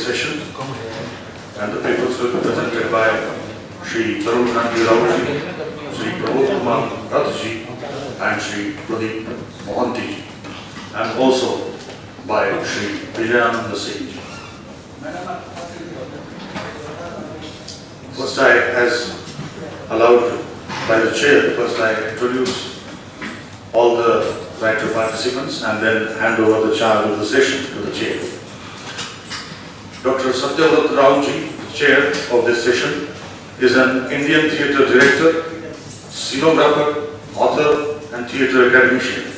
session, and the papers will be presented by Shri Manoranjan, Shri Bhavan, and Shri Pradeep, and also by Shri Vijayananda Singh. First, as allowed by the chair, first I introduce all the writer participants and then hand over the charge of the session to the chair. Dr. Sahitya, chair of this session, is an Indian theatre director, scenographer, author and theatre academician.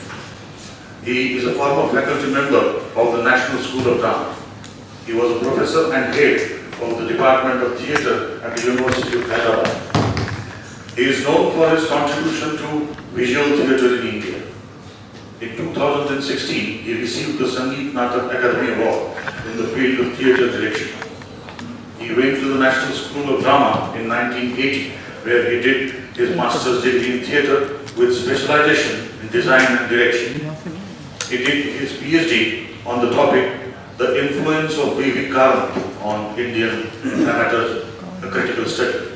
He is a former faculty member of the National School of Drama. He was a professor and head of the Department of Theatre at the University of Hyderabad. He is known for his contribution to visual theatre in India. In 2016, he received the Sangeet Natak Akademi Award in the field of theatre direction. He went to the National School of Drama in 1980, where he did his master's degree in theatre with specialization in design and direction. He did his PhD on the topic, The Influence of B.V. Karma on Indian Dramaturgy, a critical study,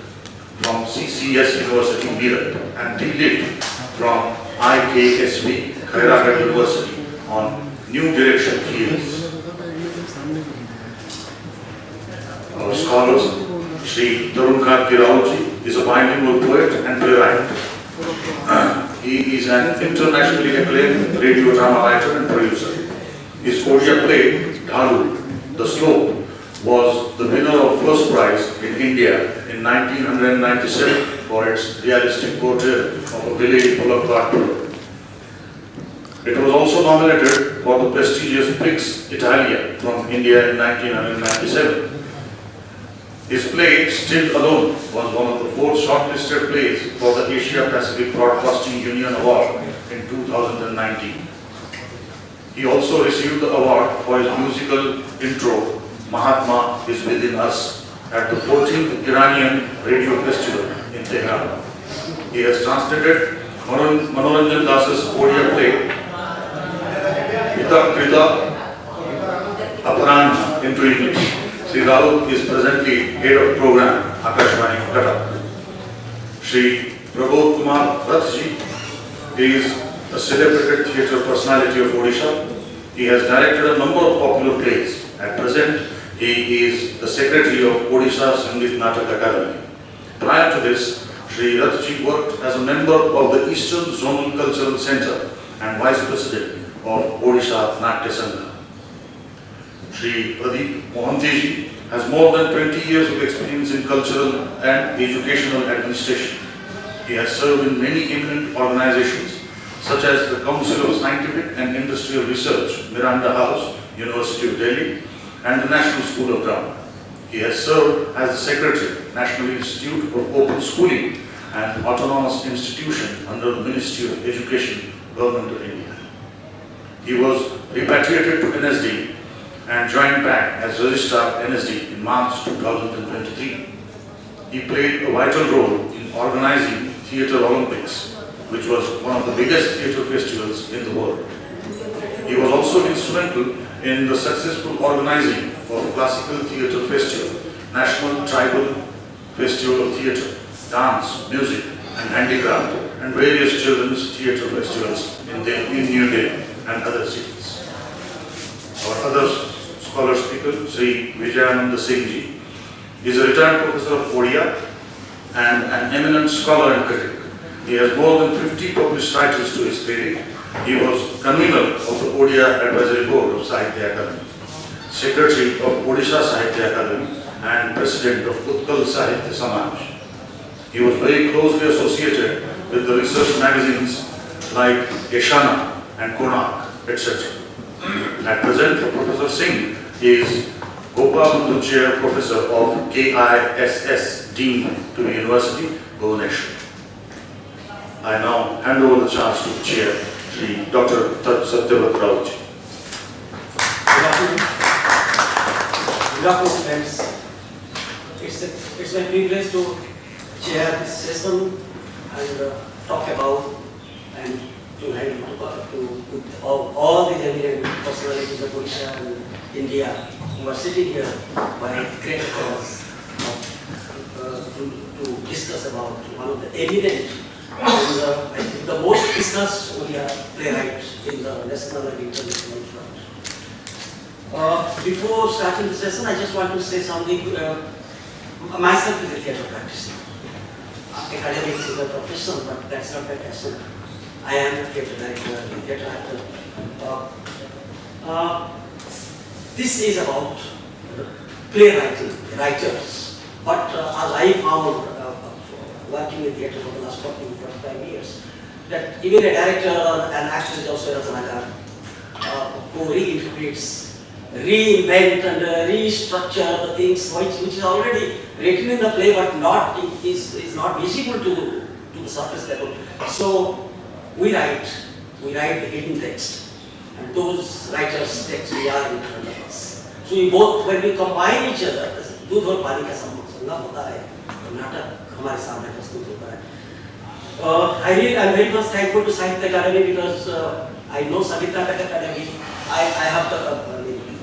from CCS University, Meerut, and D.Lit from IKSB, Khairagat University, on New Direction theories. Our scholars, Sri Tarunkarti Raoji, is a bilingual poet and playwright. He is an internationally acclaimed radio drama writer and producer. His Odia play, Dhalu, The Slope, was the winner of first prize in India in 1997 for its realistic portrait of a village full of cartoon. It was also nominated for the prestigious Prix Italia from India in 1997. His play, Still Alone, was one of the 4 shortlisted plays for the Asia Pacific Broadcasting Union Award in 2019. He also received the award for his musical intro, Mahatma is Within Us, at the 14th Iranian Radio Festival in Tehran. He has translated Manoranjan Das's Odia play, Ita Krita Aparanja, into English. Sri Rahul is presently head of program, Akademi, Cuttack. Shri Prabodh Kumar Rathji is a celebrated theatre personality of Odisha. He has directed a number of popular plays. At present, he is the secretary of Odisha Sangeet Natak Akademi. Prior to this, Shri Rathji worked as a member of the Eastern Zonal Cultural Centre and vice president of Odisha Natya Sangha. Shri Pradeep has more than 20 years of experience in cultural and educational administration. He has served in many eminent organizations such as the Council of Scientific and Industrial Research, Miranda House, University of Delhi, and the National School of Drama. He has served as the Secretary, National Institute of Open Schooling, an autonomous institution under the Ministry of Education, Government of India. He was repatriated to NSD and joined back as Registrar NSD in March 2023. He played a vital role in organizing Theatre Olympics, which was one of the biggest theatre festivals in the world. He was also instrumental in the successful organizing of Classical Theatre Festival, National Tribal Festival of Theatre, Dance, Music and Handicraft, and various children's theatre festivals in New Delhi and other cities. Our other scholar speaker, Sri Vijayananda Singh ji, is a retired professor of Odia and an eminent scholar and critic. He has more than 50 published titles to his credit. He was convener of the Odia Advisory Board of Sahitya Akademi, secretary of Odisha Sahitya Akademi, and president of Utkal Sahitya Samaj. He was very closely associated with the research magazines like Eshana and Konak, etc. At present, Professor Singh is Gopal Chair Professor of KISS, Dean to the University, Bhubaneswar. I now hand over the charge to the Chair, Shri Dr. Sahitya Raoji. Good afternoon, friends. It's my privilege to chair this session and talk about and to hand to all the eminent personalities of Odisha and India you are sitting here by great cause to discuss about one of the eminent and I think the most discussed Odia playwright in the national and international front. Before starting the session, I just want to say something. Myself is a theatre practitioner. Academic is a profession, but that's not my passion. I am a theatre director, a theatre actor. This is about playwriting, writers. But as I found working in theatre for the last 45 years, that even a director or an actor is also a Rajanagar who reinterprets, reinvent and restructure the things which is already written in the play but is not visible to the surface level. So we write the hidden text, and those writers' texts we are in front of us. So we both, when we combine each other, दूध और पानी का संगम होता है, नाटक हमारे सामने प्रस्तुत होता है. I am very much thankful to Sahitya Akademi because I know Sahitya Akademi. I have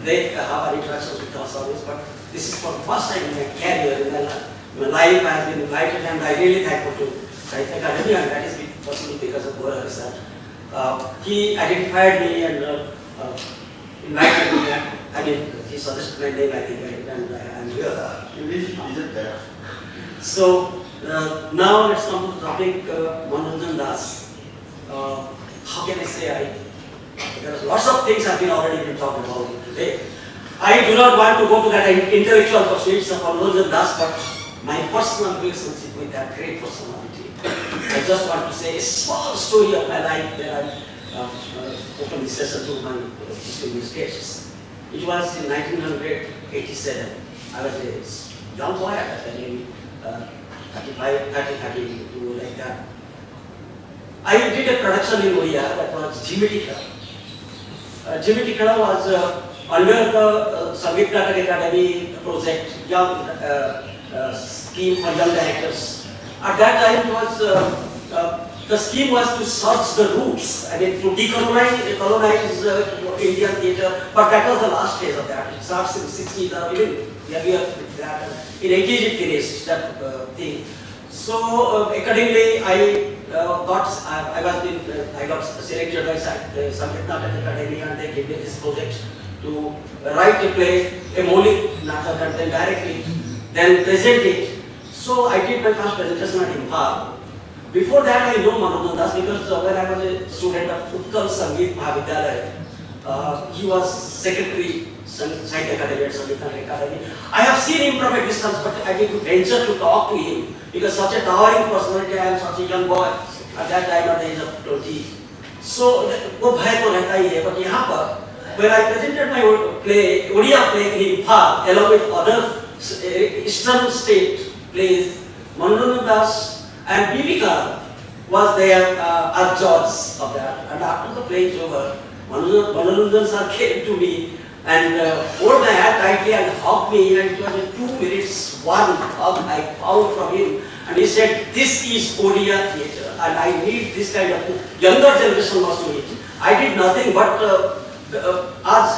they have interactions with our service, but this is for the first time in my career, in my life I have been invited, and I really thankful to Sahitya Akademi, and that is possibly because of Bhavan research. He identified me and invited me. I mean, he suggested my name, I think, and I am here. So now let's come to the topic, Manoranjan Das. How can I say there are lots of things have been already been talked about today. I do not want to go to that intellectual pursuits of Manoranjan Das, but my personal relationship with that great personality. I just want to say a small story of my life where I opened this session to my distinguished guests. It was in 1987. I was a young boy at that time, 32 like that. I did a production in Odia that was Jimmy Jimmy was under the Sahitya Akademi project, young scheme for young directors. At that time, it was the scheme was to search the roots, I mean, to decolonize Indian theatre. But that was the last phase of that. It starts in the 60s, or even earlier with that. In 80s, it finished that thing. So accordingly, I got selected by Sahitya Akademi, and they gave me this project to write a play, a Maulik Natak, and then direct it, then present it. So I did my first presentation at Imphal. Before that, I know Manoranjan Das because when I was a student of Utkal Sangeet Mahavidyalaya, he was secretary Sahitya Akademi at Sahitya Akademi. I have seen him from a distance, but I didn't venture to talk to him because such a towering personality. I am such a young boy at that time at the age of 20. So वो भय तो रहता ही है, but यहाँ पर when I presented my play, Odia play in Imphal, along with other Eastern state plays, Manoranjan Das and Bibika was there as judge of that. And after the play is over, Manoranjan sir came to me and hold my hand tightly and hugged me, and it was a 2 minutes one hug I found from him. And he said, "This is Odia theatre, and I need this kind of younger generation must do it." I did nothing but as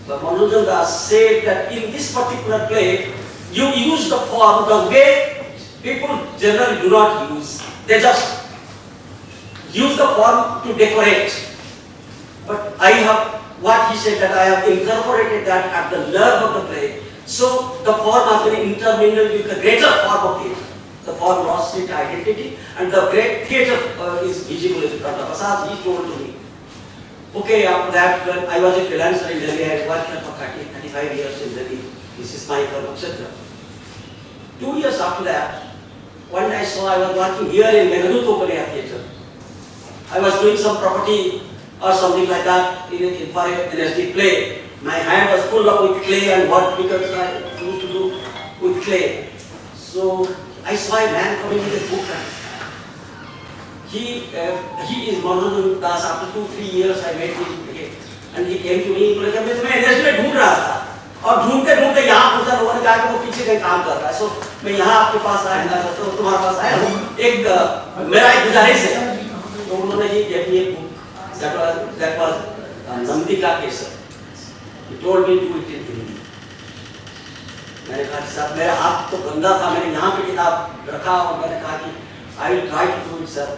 Manoranjan Das said that in this particular play, you use the form the way people generally do not use. They just use the form to decorate. But I have, what he said, that I have incorporated that at the nerve of the play. So the form has been intermingled with the greater form of it. The form lost its identity, and the great theatre is visible in front of us, as he told to me. Okay, after that, when I was a freelancer in Delhi, I worked here for 35 years in Delhi. This is my firm, etc. 2 years after that, one day I saw I was working here in Meghadut Theatre. I was doing some property or something like that for an NSD play. My hand was full up with clay and what, because I used to do with clay. So I saw a man coming with a book. He is Manoranjan Das. After 2-3 years I met him again, and he came to me. मैं NSD में ढूंढ रहा था, और ढूंढते ढूंढते यहाँ पूछा लोगों ने कहा कि वो पीछे कहीं काम कर रहा है. So मैं यहाँ आपके पास आया, तो तुम्हारे पास आया हूँ. मेरा एक गुजारिश है. तो उन्होंने ही gave me a book. That was Nandika Kesar. He told me to do it in Hindi. मैंने कहा सर मेरा हाथ तो गंदा था, मैंने यहाँ पे किताब रखा और मैंने कहा कि I will try to do it sir.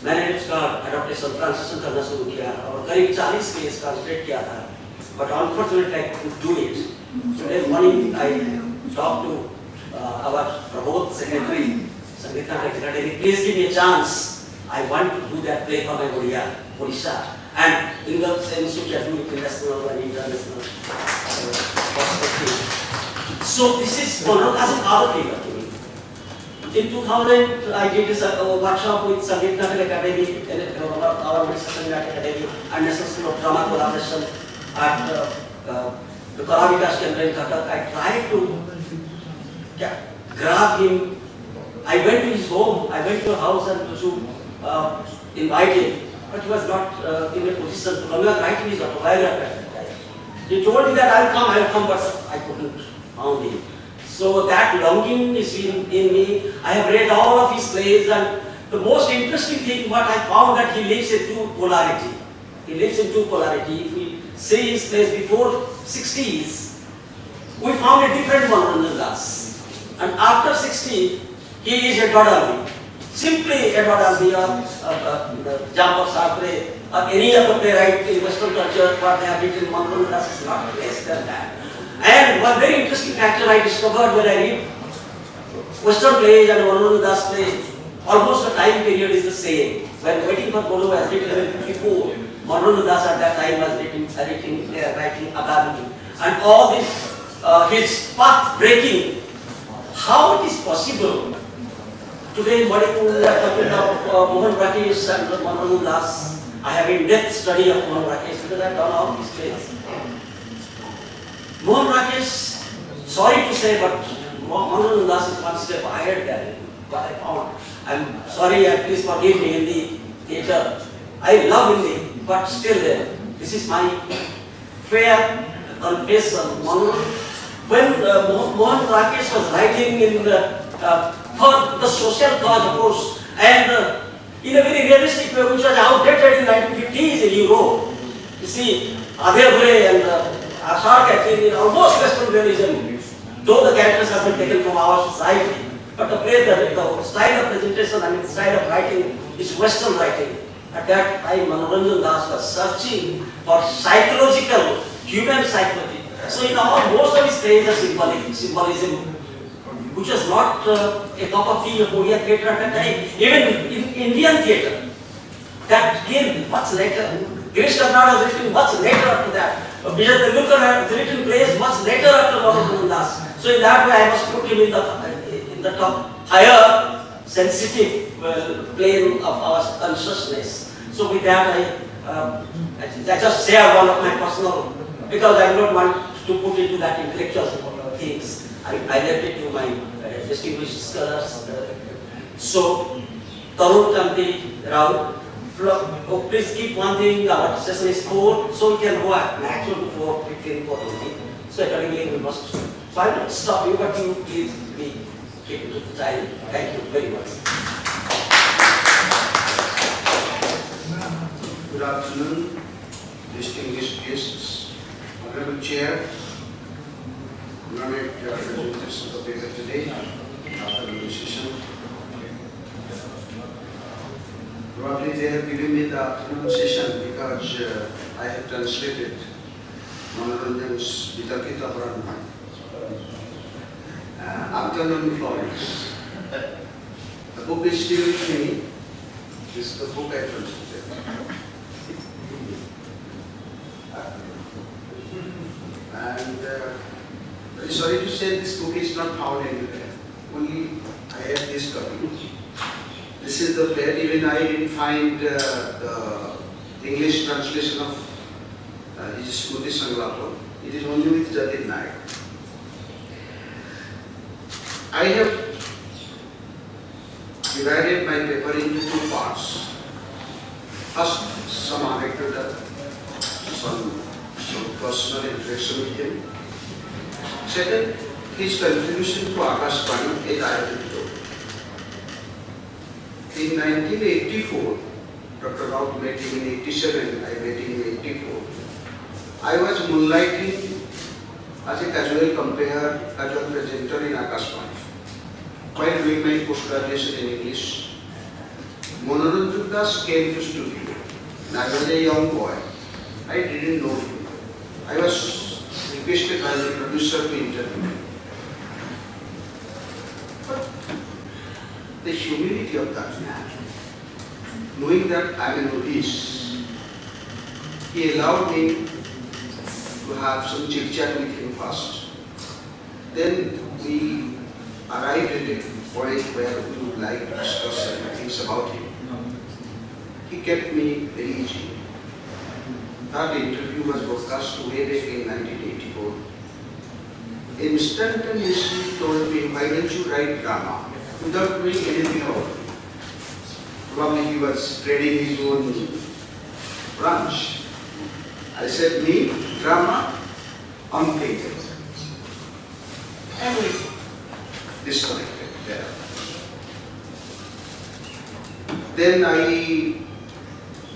मैंने उसका एडॉप्टेशन ट्रांसलेशन करना शुरू किया और करीब 40 पेज ट्रांसलेट किया था, but unfortunately I couldn't do it. Today morning I talk to our Bhavan Centenary, Centenary Akademi, please give me a chance. I want to do that play for my Odisha. And in the sense you can do international and international perspective. So this is one as a father figure to me. In 2000, I did a workshop with Centenary Akademi, our Centenary Akademi, and National School of Drama collaboration at the Karavikas Center in Cuttack. I tried to grab him. I went to his home, I went to a house and to invite him, but he was not in a position to come. He was writing his autobiography at that time. He told me that I will come, but I couldn't found him. So that longing is in me. I have read all of his plays, and the most interesting thing what I found that he lives in two polarity. He lives in two polarity. If we see his plays before 60s, we found a different Manoranjan Das. And after 60, he is Edward Albee. Simply Edward Albee or Jean-Paul Sartre or any other playwright in Western culture, what they have written, Manoranjan Das is not less than that. And one very interesting factor I discovered when I read Western plays and Manoranjan Das plays, almost the time period is the same. When Waiting for Godot was written in 54, Manoranjan Das at that time was writing Akademi. And all this, his path breaking. How it is possible? Today, Manipur, we are talking about Mohan Rakesh and Manoranjan Das. I have in-depth study of Mohan Rakesh because I have done all these plays. Mohan Rakesh, sorry to say, but Manoranjan Das is one step ahead than what I found. I'm sorry, and please forgive me in the theatre. I love Hindi, but still this is my fair confession. When Mohan Rakesh was writing in for the social cause, of course, and in a very realistic way, which was outdated in 1950s in Europe. You see, Adhe and Ashar acting in almost Western realism, though the characters have been taken from our society, but the play, the style of presentation, I mean, the style of writing is Western writing. At that time, Manoranjan Das was searching for psychological, human psychology. So in most of his plays are symbolism, which was not a cup of tea of Odia theatre at that time. Even in Indian theatre, that came much later. Girish Karnad has written much later after that. Vijay Tendulkar has written plays much later after Manoranjan Das. So in that way, I must put him in the top higher sensitive plane of our consciousness. So with that, I just share one of my personal, because I don't want to put into that intellectual things. I left it to my distinguished scholars. So, Tarun Kanti Rao, please keep one thing, our session is 4, so we can go at maximum to 4:15, 4:20. So accordingly we must. So I will stop you, but you please be keep to the time. Thank you very much. Good afternoon, distinguished guests. Honorable Chair, honored representatives of the paper today, afternoon session. Probably they have given me the afternoon session because I have translated Manoranjan's Vitakita Purana. Afternoon Florence. The book is still with me. This is the book I translated. And very sorry to say this book is not found anywhere. Only I have this copy. This is the play. Even I didn't find the English translation of his Smruti Sanglapa. It is only with Jatin Nayak. I have divided my paper into two parts. First, some anecdote, some personal interaction with him. Second, his contribution to Akashvani as I have told. In 1984, Dr. Rao met him in 87, I met him in 84. I was moonlighting as a casual presenter in Akademi. While doing my post-graduation in English, Manoranjan came to studio. And I was a young boy. I didn't know him. I was requested by the producer to interview him. But the humility of that man, knowing that I am a novice, he allowed me to have some chit-chat with him first. Then we arrived at a point where we would like to discuss certain things about him. He kept me very easy. That interview was broadcast way back in 1984. Instantaneously told me, why don't you write drama? Without doing anything about it. Probably he was trading his own branch. I said, me, drama, unpainted. And we disconnected there. Then I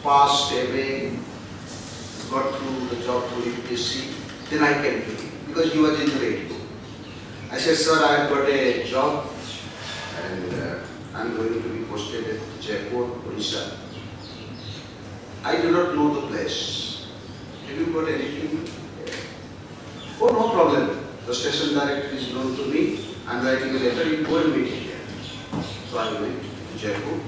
passed MA, got through the job to UPSC. Then I came to him because he was in the radio. I said, sir, I have got a job and I'm going to be posted at Jaipur, Odisha. I do not know the place. Have you got anything? Oh, no problem. The station director is known to me. I'm writing a letter, you go and meet him here. So I went to Jaipur.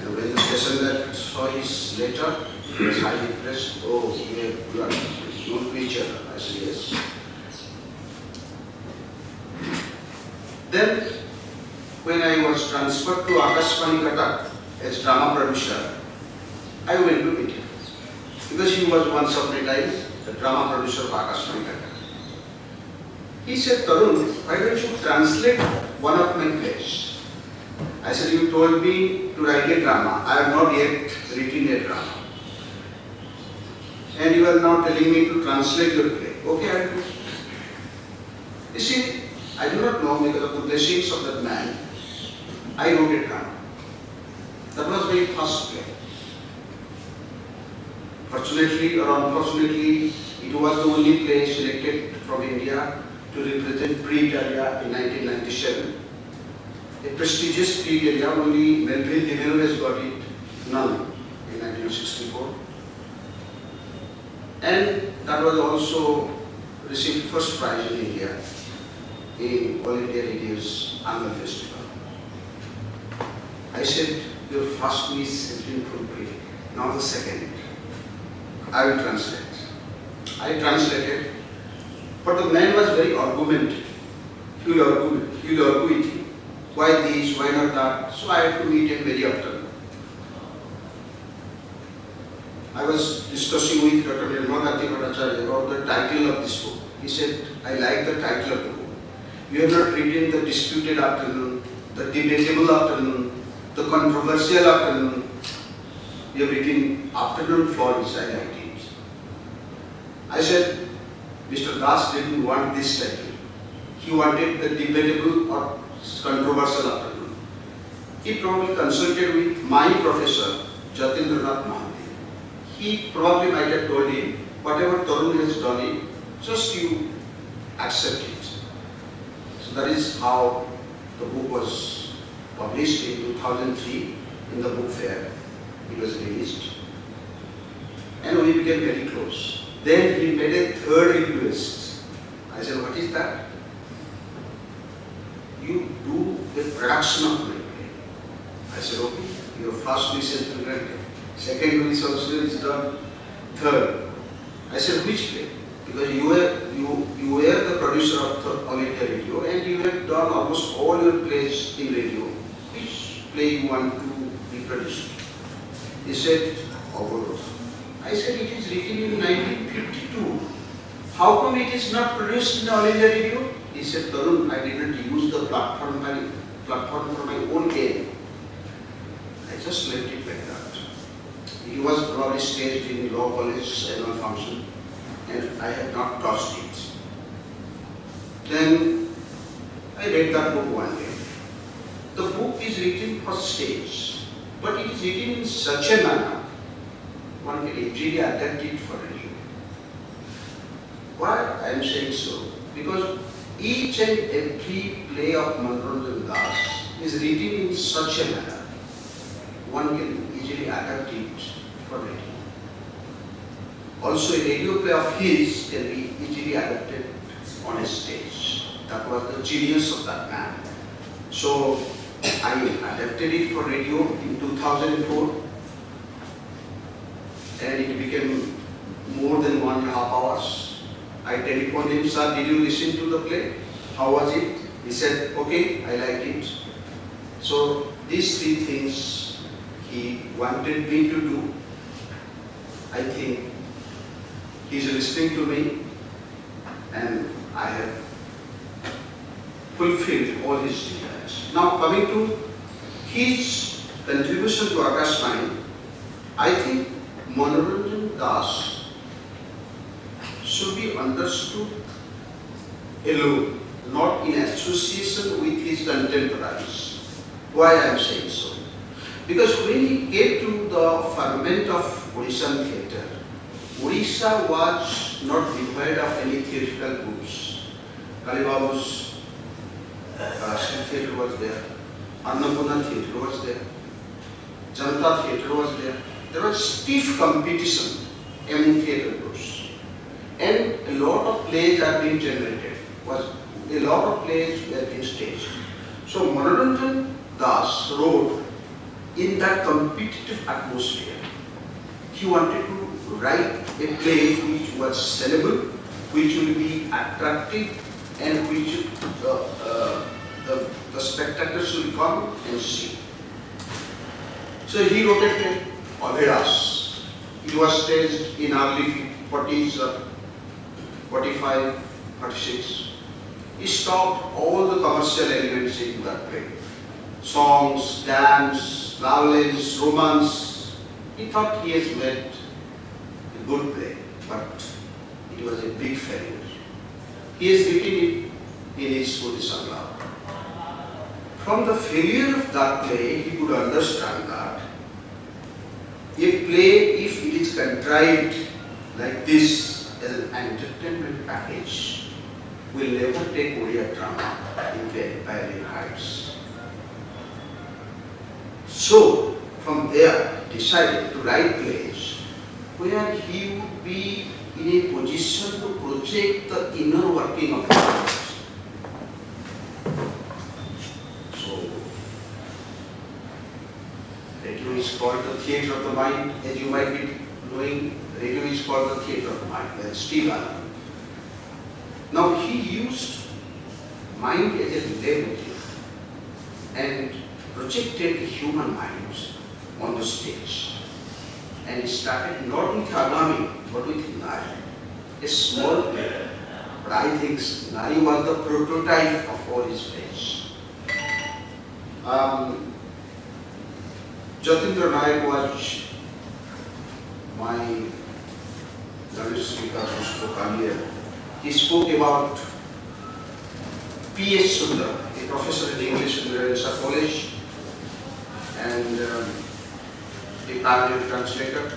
And when the station director saw his letter, he was highly impressed. Oh, you are known to each other. I said, yes. Then, when I was transferred to Akademi as drama producer, I went to meet him. Because he was once upon a time the drama producer of Akademi. He said, Tarun, why don't you translate one of my plays? I said, you told me to write a drama. I have not yet written a drama. And you are now telling me to translate your play. Okay, I will do. You see, I do not know, because of the blessings of that man, I wrote a drama. That was my first play. Fortunately or unfortunately, it was the only play selected from India to represent pre-Italia in 1997. A prestigious pre-Italia, only Melville Dimero has got it, none, in 1964. And that was also received first prize in India in All India Radio's annual festival. I said, your first piece has been fulfilled, now the second. I will translate. I translated, but the man was very argumentative. He will argue with him. Why this, why not that? So I had to meet him very often. I was discussing with Dr. Manoranjan about the title of this book. He said, I like the title of the book. You have not written the disputed afternoon, the debatable afternoon, the controversial afternoon. You have written afternoon falls, I liked it. I said, Mr. Das didn't want this title. He wanted the debatable or controversial afternoon. He probably consulted with my professor, Jatindranath Mahanti. He probably might have told him, whatever Tarun has done it, just you accept it. So that is how the book was published in 2003 in the book fair. It was released. And we became very close. Then he made a third request. I said, what is that? You do the production of my play. I said, okay, your first wish has been granted. Second wish also is done. Third. I said, which play? Because you were the producer of the All India Radio and you have done almost all your plays in radio. Which play you want to be produced? He said, Overload. I said, it is written in 1952. How come it is not produced in All India Radio? He said, Tarun, I did not use the platform for my own game. I just left it like that. He was probably staged in Law College annual function and I had not touched it. Then I read that book one day. The book is written for stage, but it is written in such a manner one can easily adapt it for radio. Why I am saying so? Because each and every play of Manoranjan Das is written in such a manner, one can easily adapt it for radio. Also, a radio play of his can be easily adapted on a stage. That was the genius of that man. So, I adapted it for radio in 2004 and it became more than 1.5 hours. I telephoned him, sir, did you listen to the play? How was it? He said, okay, I like it. So, these three things he wanted me to do. I think he is listening to me and I have fulfilled all his desires. Now coming to his contribution to Akademi, I think Manoranjan Das should be understood alone, not in association with his contemporaries. Why I am saying so? Because when he came to the ferment of Odishan theatre, Odisha was not devoid of any theatrical groups. Kalibabu's theatre was there, Annapurna theatre was there, Janata theatre was there. There was stiff competition among theatre groups. And a lot of plays are being generated. A lot of plays were being staged. So Manoranjan Das wrote in that competitive atmosphere. He wanted to write a play which was sellable, which will be attractive, and which the spectators will come and see. So he wrote a play, Organises. It was staged in early 40s, 45, 46. He stopped all the commercial elements in that play. Songs, dance, violence, romance. He thought he has made a good play, but it was a big failure. He has written it in his Odisha. From the failure of that play, he could understand that a play, if it is contrived like this as an entertainment package, will never take Odia drama into empyrean heights. So, from there, decided to write plays where he would be in a position to project the inner working of the heart. So, radio is called the theatre of the mind. As you might be knowing, radio is called the theatre of the mind, by Steve Allen. Now, he used mind as a leitmotif and projected human minds on the stage. And he started not with Akademi, but with Nari. A small play. But I think Nari was the prototype of all his plays. Jatindra Nayak was my Dalits speaker who spoke earlier. He spoke about P.S. Sundar, a professor in English in Rabindra College, and a pioneer translator.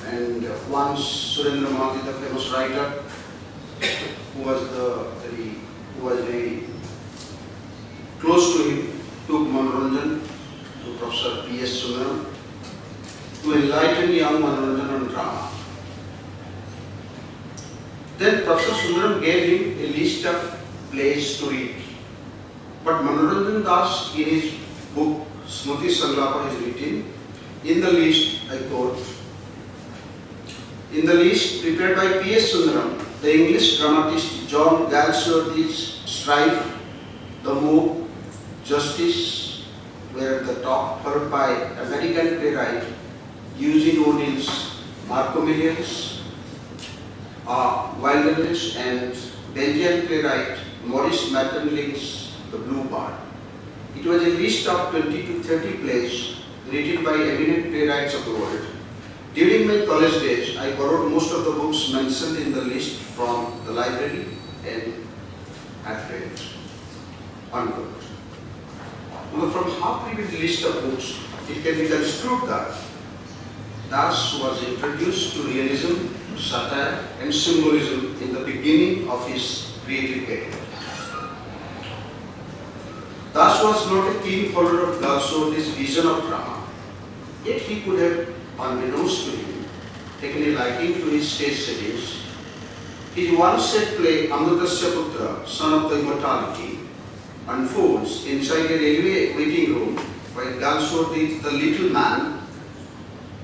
And once Surendra Mati, the famous writer, who was very close to him, took Manoranjan to Professor P.S. Sundar to enlighten young Manoranjan on drama. Then Professor Sundaram gave him a list of plays to read. But Manoranjan Das, in his book Smriti Sanglapa, has written, in the list, I quote, in the list prepared by P.S. Sundaram, the English dramatist John Galsworthy's Strife, The Move, Justice were at the top, followed by American playwright Eugene O'Neill's Marcomilians, Wilderness, and Belgian playwright Maurice Maeterlinck's The Blue Bird. It was a list of 20 to 30 plays written by eminent playwrights of the world. During my college days, I borrowed most of the books mentioned in the list from the library and had read it. Unquote. Now, from half-read list of books, it can be construed that Das was introduced to realism satire and symbolism in the beginning of his creative career. Das was not a keen follower of Galsworthy's vision of drama, yet he could have, unbeknownst to him, taken a liking to his stage settings. His one-set play Amrutasya Putra, Son of the Immortality, unfolds inside a railway waiting room while Galsworthy's The Little Man,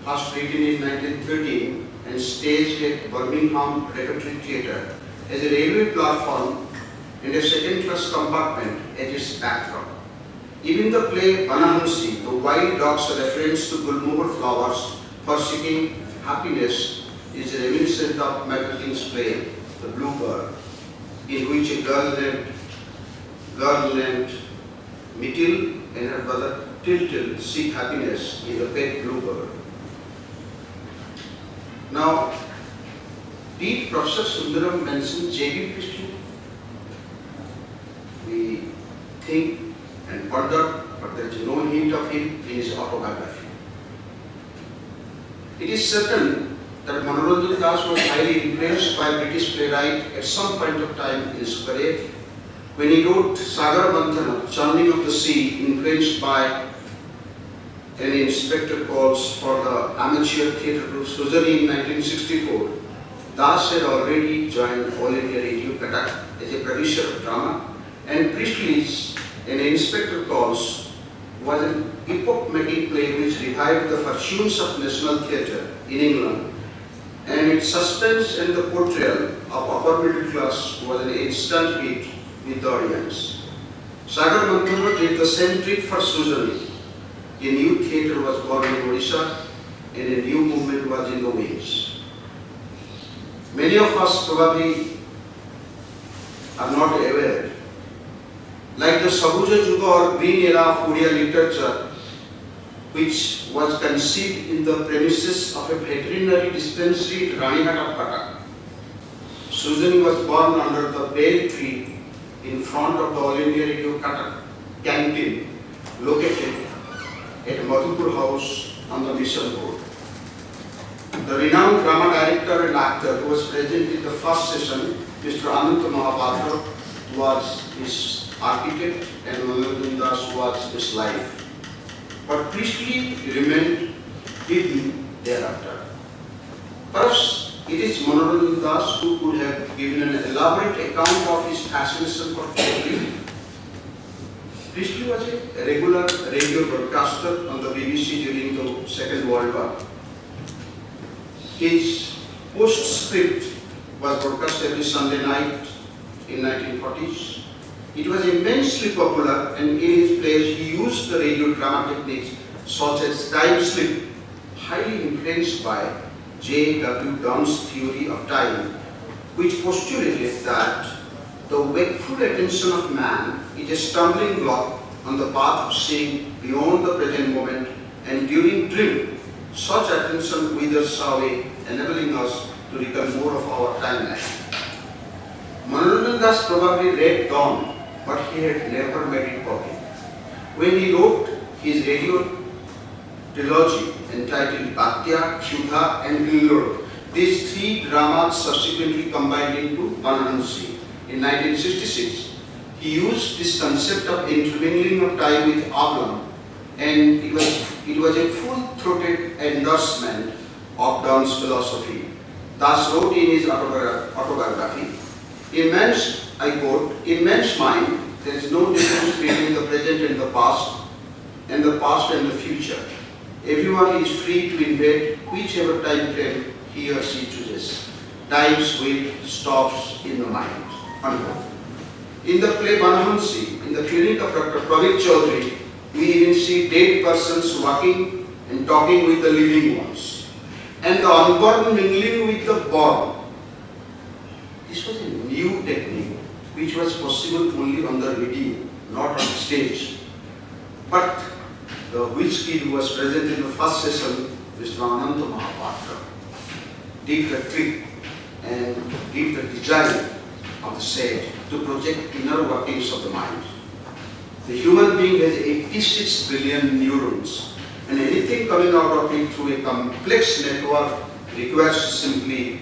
first written in 1913 and staged at Birmingham Repertory Theatre, as a railway platform and a second-class compartment at its backdrop. Even the play Banahansi, the wild dog's reference to Gulmohar flowers for seeking happiness, is reminiscent of Macbeth's play The Bluebird, in which a girl named Mittil and her brother Tiltil seek happiness in the pet bluebird. Now, did Professor Sundaram mention J.B. Christie? We think and wonder, but there is no hint of him in his autobiography. It is certain that Manoranjan Das was highly influenced by British playwright at some point of time in his career, when he wrote Sagar Mantana, Churning of the Sea, influenced by an inspector calls for the amateur theatre group Suzani in 1964. Das had already joined All India Radio Cuttack as a producer of drama, and Priestley's An Inspector Calls was an epoch-making play which revived the fortunes of national theatre in England, and its suspense and the portrayal of upper middle class was an instant hit with the audience. Sagar Mantana did the same trick for Suzani. A new theatre was born in Odisha and a new movement was in the wings. Many of us probably are not aware. Like the Sabuja Yuga or Green Era of Odia literature, which was conceived in the premises of a veterinary dispensary at Ranighat of Cuttack. Suzani was born under the bay tree in front of the All India Radio Cuttack canteen, located at Madhupur House on the Mission Road. The renowned drama director and actor who was present in the first session, Mr. Ananta Mahapatra, was his architect and Manoranjan Das was his life. But Priestley remained hidden thereafter. Perhaps it is Manoranjan Das who could have given an elaborate account of his fascination for poetry. Priestley was a regular radio broadcaster on the BBC during the Second World War. His postscript was broadcast every Sunday night in 1940s. It was immensely popular, and in his plays he used the radio drama techniques such as time slip, highly influenced by J.W. Donne's theory of time, which postulated that the wakeful attention of man is a stumbling block on the path of seeing beyond the present moment, and during dream, such attention withers away, enabling us to recall more of our timeline. Manoranjan Das probably read Donne, but he had never made it public. When he wrote his radio trilogy entitled Bhatya, Kyudha and Villor, these three dramas subsequently combined into Banahansi. In 1966, he used this concept of intermingling of time with oblong, and it was a full-throated endorsement of Donne's philosophy. Das wrote in his autobiography, I quote, "In man's mind, there is no difference between the present and the past and the future. Everyone is free to invade whichever time frame he or she chooses. Time's wheel stops in the mind." Unquote. In the play Banahansi, in the clinic of Dr. Pravit Chaudhary, we even see dead persons walking and talking with the living ones, and the unborn mingling with the born. This was a new technique which was possible only on the radio, not on the stage. But the witch kid who was present in the first session, Mr. Ananta Mahapatra, did the trick and did the design of the set to project inner workings of the mind. The human being has 86 billion neurons, and anything coming out of it through a complex network requires simply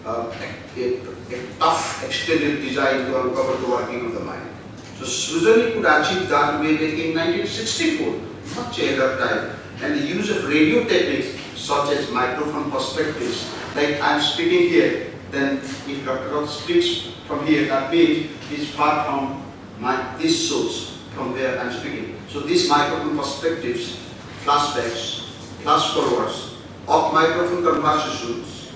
a tough extended design to uncover the working of the mind. So Suzanne could achieve that way back in 1964, much ahead of time, and the use of radio techniques such as microphone perspectives, like I am speaking here, then if Dr. Roth speaks from here, that means he is far from this source from where I am speaking. So these microphone perspectives, flashbacks, flash forwards, off microphone conversations,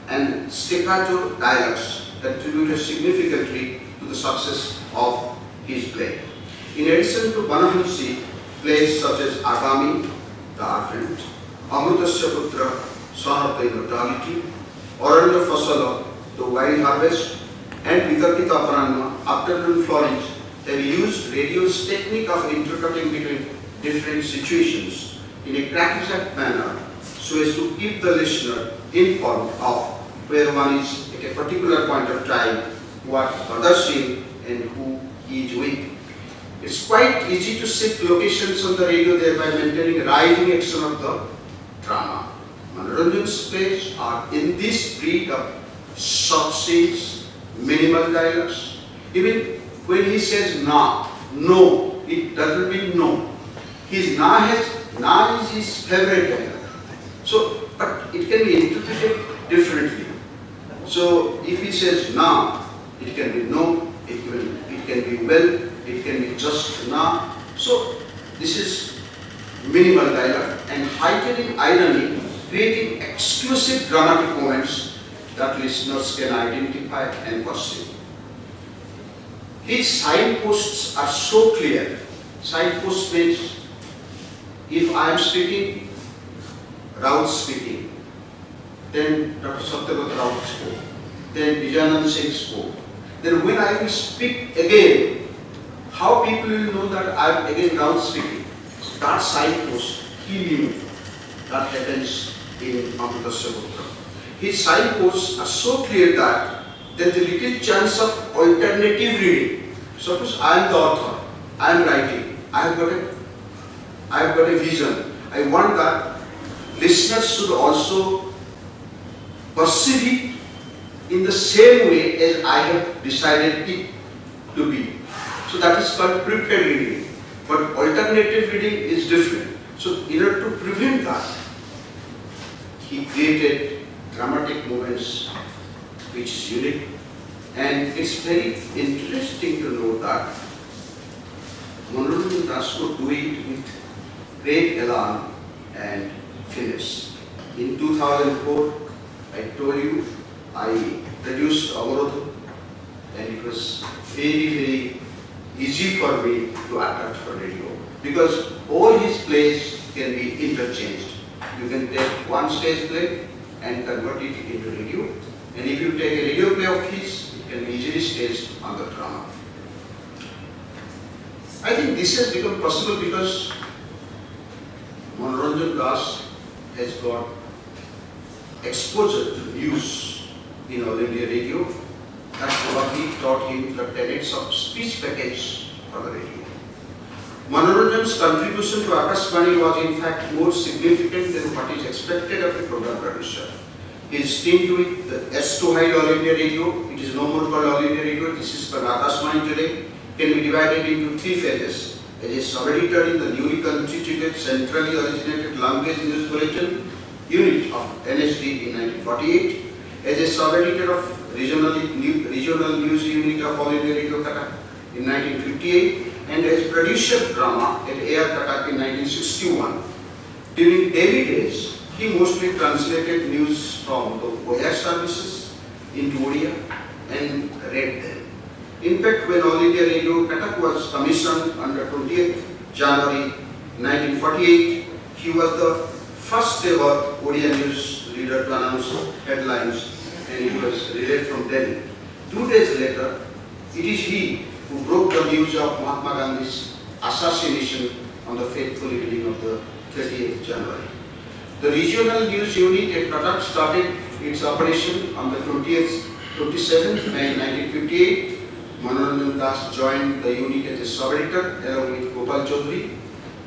and staccato dialogues contributed significantly to the success of his play. In addition to Banahansi, plays such as Akademi, The Ardent, Amrutasya Putra, Son of the Immortality, Oranda Fasala, The Wild Harvest, and Vitarkita Aparanna, Afternoon Florence, have used radio's technique of intercutting between different situations in a practical manner so as to keep the listener informed of where one is at a particular point of time, what others see, and who he is with. It's quite easy to shift locations on the radio, thereby maintaining rising action of the drama. Manoranjan's plays are in this breed of short scenes, minimal dialogues. Even when he says na, no, it doesn't mean no. His na is his favorite dialogue. So, but it can be interpreted differently. So, if he says na, it can be no, it can be well, it can be just na. So, this is minimal dialogue and heightening irony, creating exclusive dramatic moments that listeners can identify and perceive. His signposts are so clear. Signpost means if I am speaking, Raut speaking, then Dr. Satyavrat Raut spoke, then Vijayanand Singh spoke. Then when I will speak again, how people will know that I am again Raut speaking? That signpost, he knew. That happens in Amrutasya Putra. His signposts are so clear that there is a little chance of alternative reading. Suppose I am the author, I am writing, I have got a vision. I want that listeners should also perceive it in the same way as I have decided it to be. So that is called prepared reading. But alternative reading is different. So in order to prevent that, he created dramatic moments which is unique. And it's very interesting to know that Manoranjan Das could do it with great elan and finish. In 2004, I told you, I produced Avarodha, and it was very easy for me to adapt for radio because all his plays can be interchanged. You can take one stage play and convert it into radio, and if you take a radio play of his, it can be easily staged on the drama. I think this has become possible because Manoranjan Das has got exposure to news in All India Radio that probably taught him the tenets of speech package for the radio. Manoranjan's contribution to Akademi was in fact more significant than what is expected of a program producer. His stint with the S2 High All India Radio, it is no more called All India Radio, this is called Akademi today, can be divided into three phases. As a sub-editor in the newly constituted centrally originated language news bulletin unit of NSD in 1948, as a sub-editor of regional news unit of All India Radio Cuttack in 1958, and as producer of drama at AR Cuttack in 1961. During daily days, he mostly translated news from the wire services into Odia and read them. In fact, when All India Radio Cuttack was commissioned under 20th January 1948, he was the first ever Odia news reader to announce headlines, and it was relayed from Delhi. 2 days later, it is he who broke the news of Mahatma Gandhi's assassination on the fateful evening of the 30th January. The regional news unit at Cuttack started its operation on the 27th May 1958. Manoranjan Das joined the unit as a sub-editor along with Gopal Chaudhary.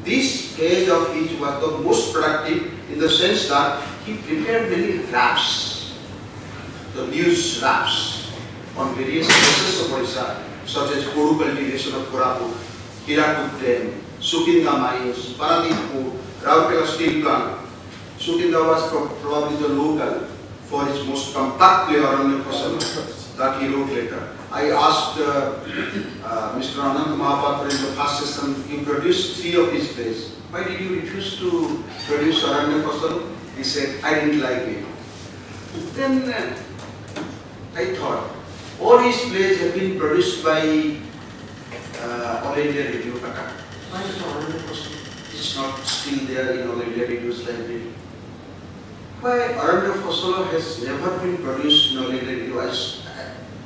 This phase of his was the most productive in the sense that he prepared many raps. the news raps on various places of Odisha, such as Koru cultivation of Koraput, Hirakud Dam, Sukinda mines, Paradip Port, Raurkela steel plant. Sukinda was probably the local for his most compact play Aranya Fasal that he wrote later. I asked Mr. Anand Mahapatra in the first session, you produced 3 of his plays. Why did you refuse to produce Aranya Fasal? He said, I didn't like it. Then I thought, all his plays have been produced by All India Radio Kata. Why is Aranya Fasal? It's not still there in All India Radio's library. Why Aranya Fasal has never been produced in All India Radio?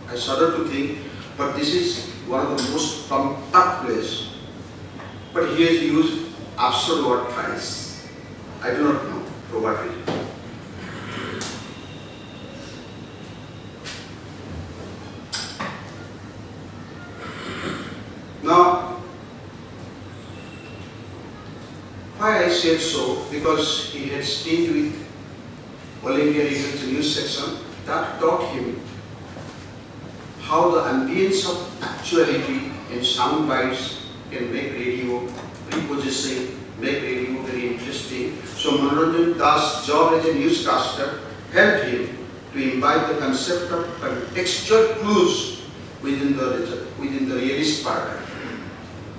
I shudder to think, but this is one of the most compact plays. But he has used absurd word twice. I do not know for what reason. Now, why I said so? Because he had stayed with All India Radio's news section that taught him how the ambience of actuality and sound bites can make radio prepossessing, make radio very interesting. So Manoranjan Das' job as a newscaster helped him to imbibe the concept of contextual clues within the realist paradigm.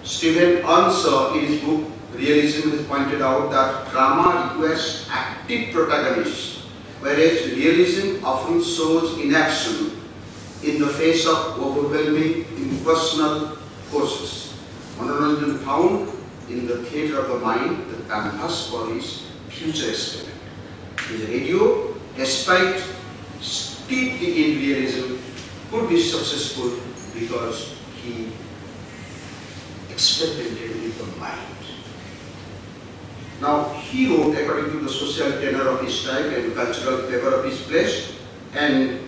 Stephen Ansel in his book Realism has pointed out that drama requires active protagonists, whereas realism often shows inaction in the face of overwhelming impersonal forces. Manoranjan found in the theatre of the mind the canvas for his future experiment. His radio, despite steeped in realism, could be successful because he experimented with the mind. Now, he wrote according to the social tenor of his time and cultural flavor of his place, and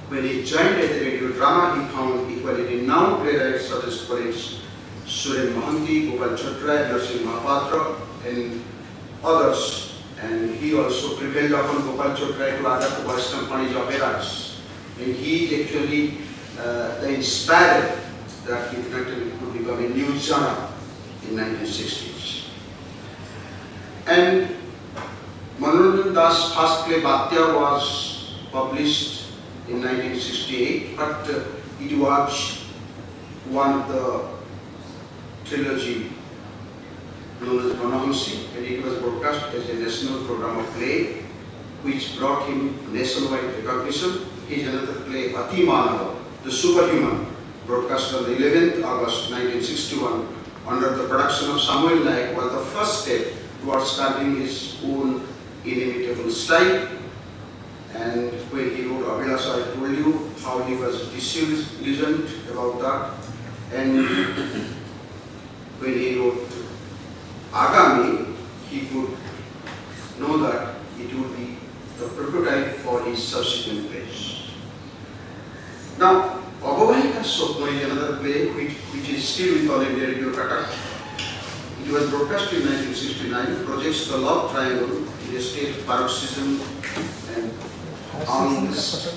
when he joined as a radio drama, he found equally renowned playwrights such as poets Suren Mohanty, Gopal Chhatra, Narsingh Mahapatra, and others. And he also prevailed upon Gopal Chhatra to adapt the voice company's operas. And he actually inspired that he could become a new genre in 1960s. And Manoranjan Das' first play Bhatya was published in 1968, but it was one of the trilogy known as Manoranjan, and it was broadcast as a national program of play, which brought him nationwide recognition. His another play, Ati Manava, the Superhuman, broadcast on the 11th August 1961 under the production of Samuel Naik, was the first step towards starting his own inimitable style. And when he wrote Abhilasa, I told you how he was disillusioned about that. And when he wrote Akademi, he could know that it would be the prototype for his subsequent plays. Now, Abhavahika Sopna is another play which is still with All India Radio Cuttack. It was broadcast in 1969, projects the love triangle in a state of paroxysm and angst.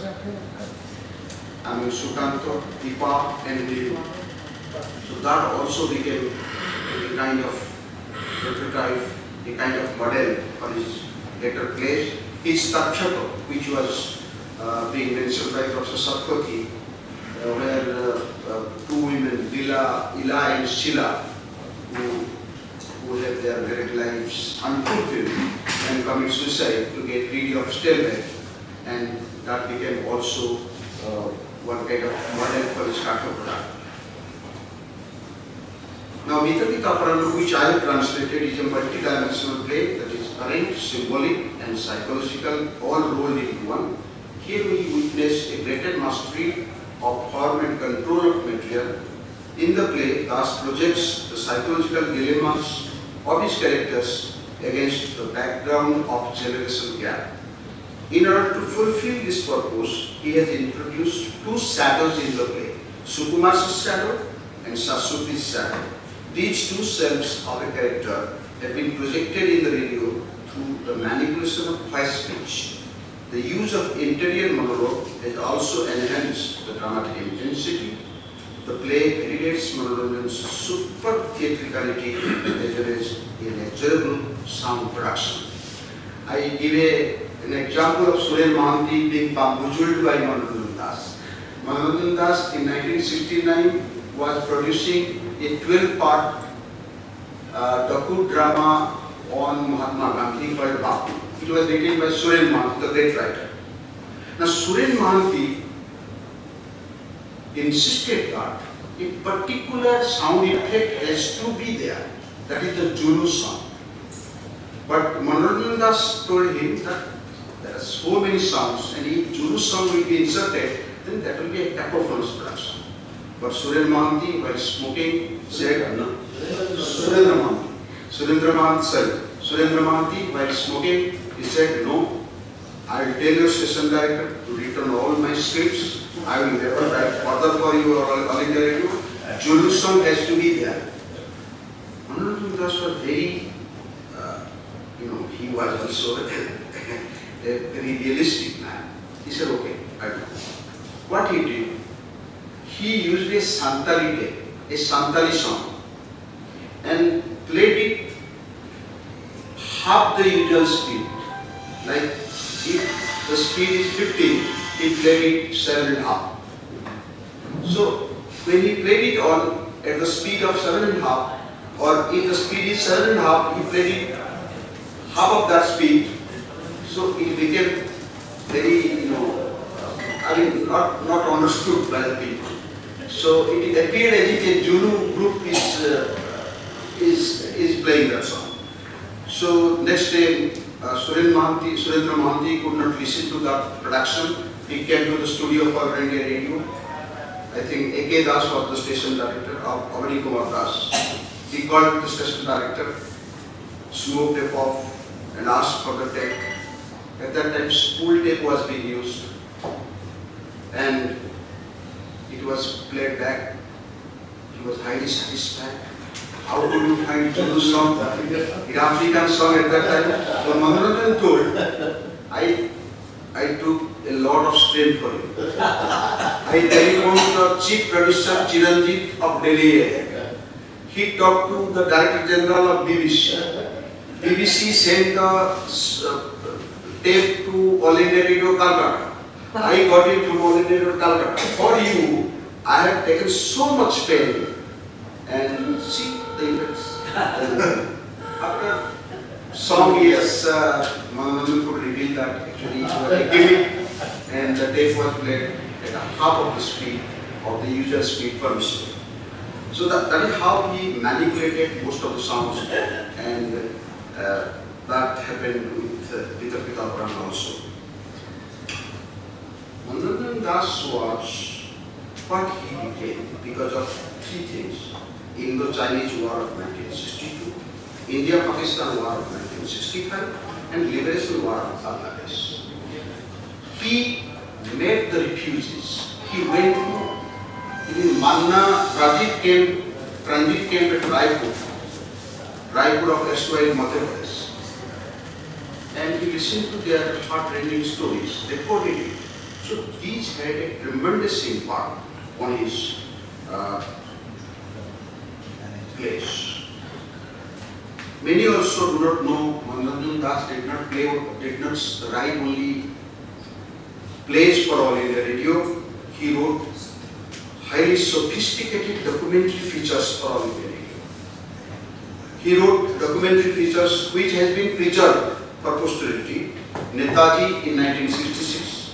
Sukanto, Deepa and Niru. So that also became a kind of prototype, a kind of model for his later plays. His Takshaka, which was being mentioned by Professor Sarkoti, where two women, Ila and Sheila, who have their married lives unfulfilled and commit suicide to get rid of stalemate, and that became also one kind of model for his Katha. Now, Mitati Kaparan, which I have translated, is a multi-dimensional play that is arranged, symbolic and psychological, all rolled into one. Here we witness a greater mastery of form and control of material. In the play, Das projects the psychological dilemmas of his characters against the background of generational gap. In order to fulfill this purpose, he has introduced two shadows in the play, Sukumar's shadow and Sasuti's shadow. These two selves of a character have been projected in the radio through the manipulation of voice pitch. The use of interior monologue has also enhanced the dramatic intensity. The play elevates Manoranjan's super theatricality as well as inexorable sound production. I give an example of Suren Mahanti being bamboozled by Manoranjan Das. Manoranjan Das in 1969 was producing a 12-part docudrama on Mahatma Gandhi called Bapu. It was written by Suren Mahanti, the great writer. Now Suren Mahanti insisted that a particular sound effect has to be there, that is the Julu sound. But Manoranjan Das told him that there are so many sounds and if Julu sound will be inserted, then that will be a cacophonous production. But Suren Mahanti, while smoking, said, no. Surendra Mahanti, while smoking, he said, no, I will tell your station director to return all my scripts. I will never write further for you or all India Radio. Julu song has to be there. Manoranjan Das was very, he was also a very realistic man. He said, okay, I do. What he did, he used a Santali song and played it half the usual speed. Like if the speed is 15, he played it 7.5. So when he played it on at the speed of 7.5, or if the speed is 7.5, he played it half of that speed. So it became very, not understood by the people. So it appeared as if a Julu group is playing that song. So next day, Surendra Mahanti could not listen to that production. He came to the studio for India Radio. I think A.K. Das was the station director, Avani Kumar Das. He called the station director, smoked a puff and asked for the tape. At that time, spool tape was being used and it was played back. He was highly satisfied. How could you find Zulu song, in African song at that time? So Manoranjan told, I took a lot of strain for you. I telephoned the chief producer Chiranjeev of Delhi. He talked to the Director General of BBC. BBC sent the tape to All India Radio Calcutta. I got it from All India Radio Calcutta. For you, I have taken so much pain. And see the effects. After some years, Manoranjan could reveal that actually it was a gimmick and the tape was played at half of the speed of the usual speed permissible. So that is how he manipulated most of the sounds, and that happened with Pita Puran also. Manoranjan Das was what he became because of three things: Indo-Chinese War of 1962, India-Pakistan War of 1965, and Liberation War of Bangladesh. He met the refugees. He went to Manna, Transit camp at Raipur of erstwhile Madhya Pradesh. And he listened to their heart-rending stories, recorded it. So these had a tremendous impact on his plays. Many also do not know Manoranjan Das did not write only plays for All India Radio. He wrote highly sophisticated documentary features for All India Radio. He wrote documentary features which has been preserved for posterity. Netaji in 1966,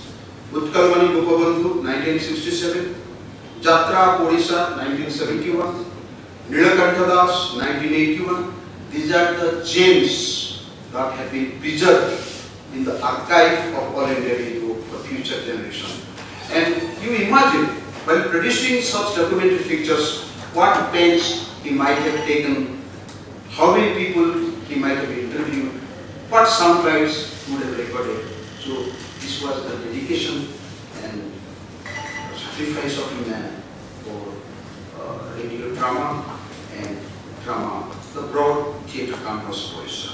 Utkalmani Gopabandhu 1967, Jatra Odisha 1971, Nilakantha Das 1981. These are the gems that have been preserved in the archive of All India Radio for future generation. And you imagine, while producing such documentary pictures, what pains he might have taken, how many people he might have interviewed, what soundbites he would have recorded. So this was the dedication and sacrifice of a man for radio drama and drama, the broad theatre campus voice.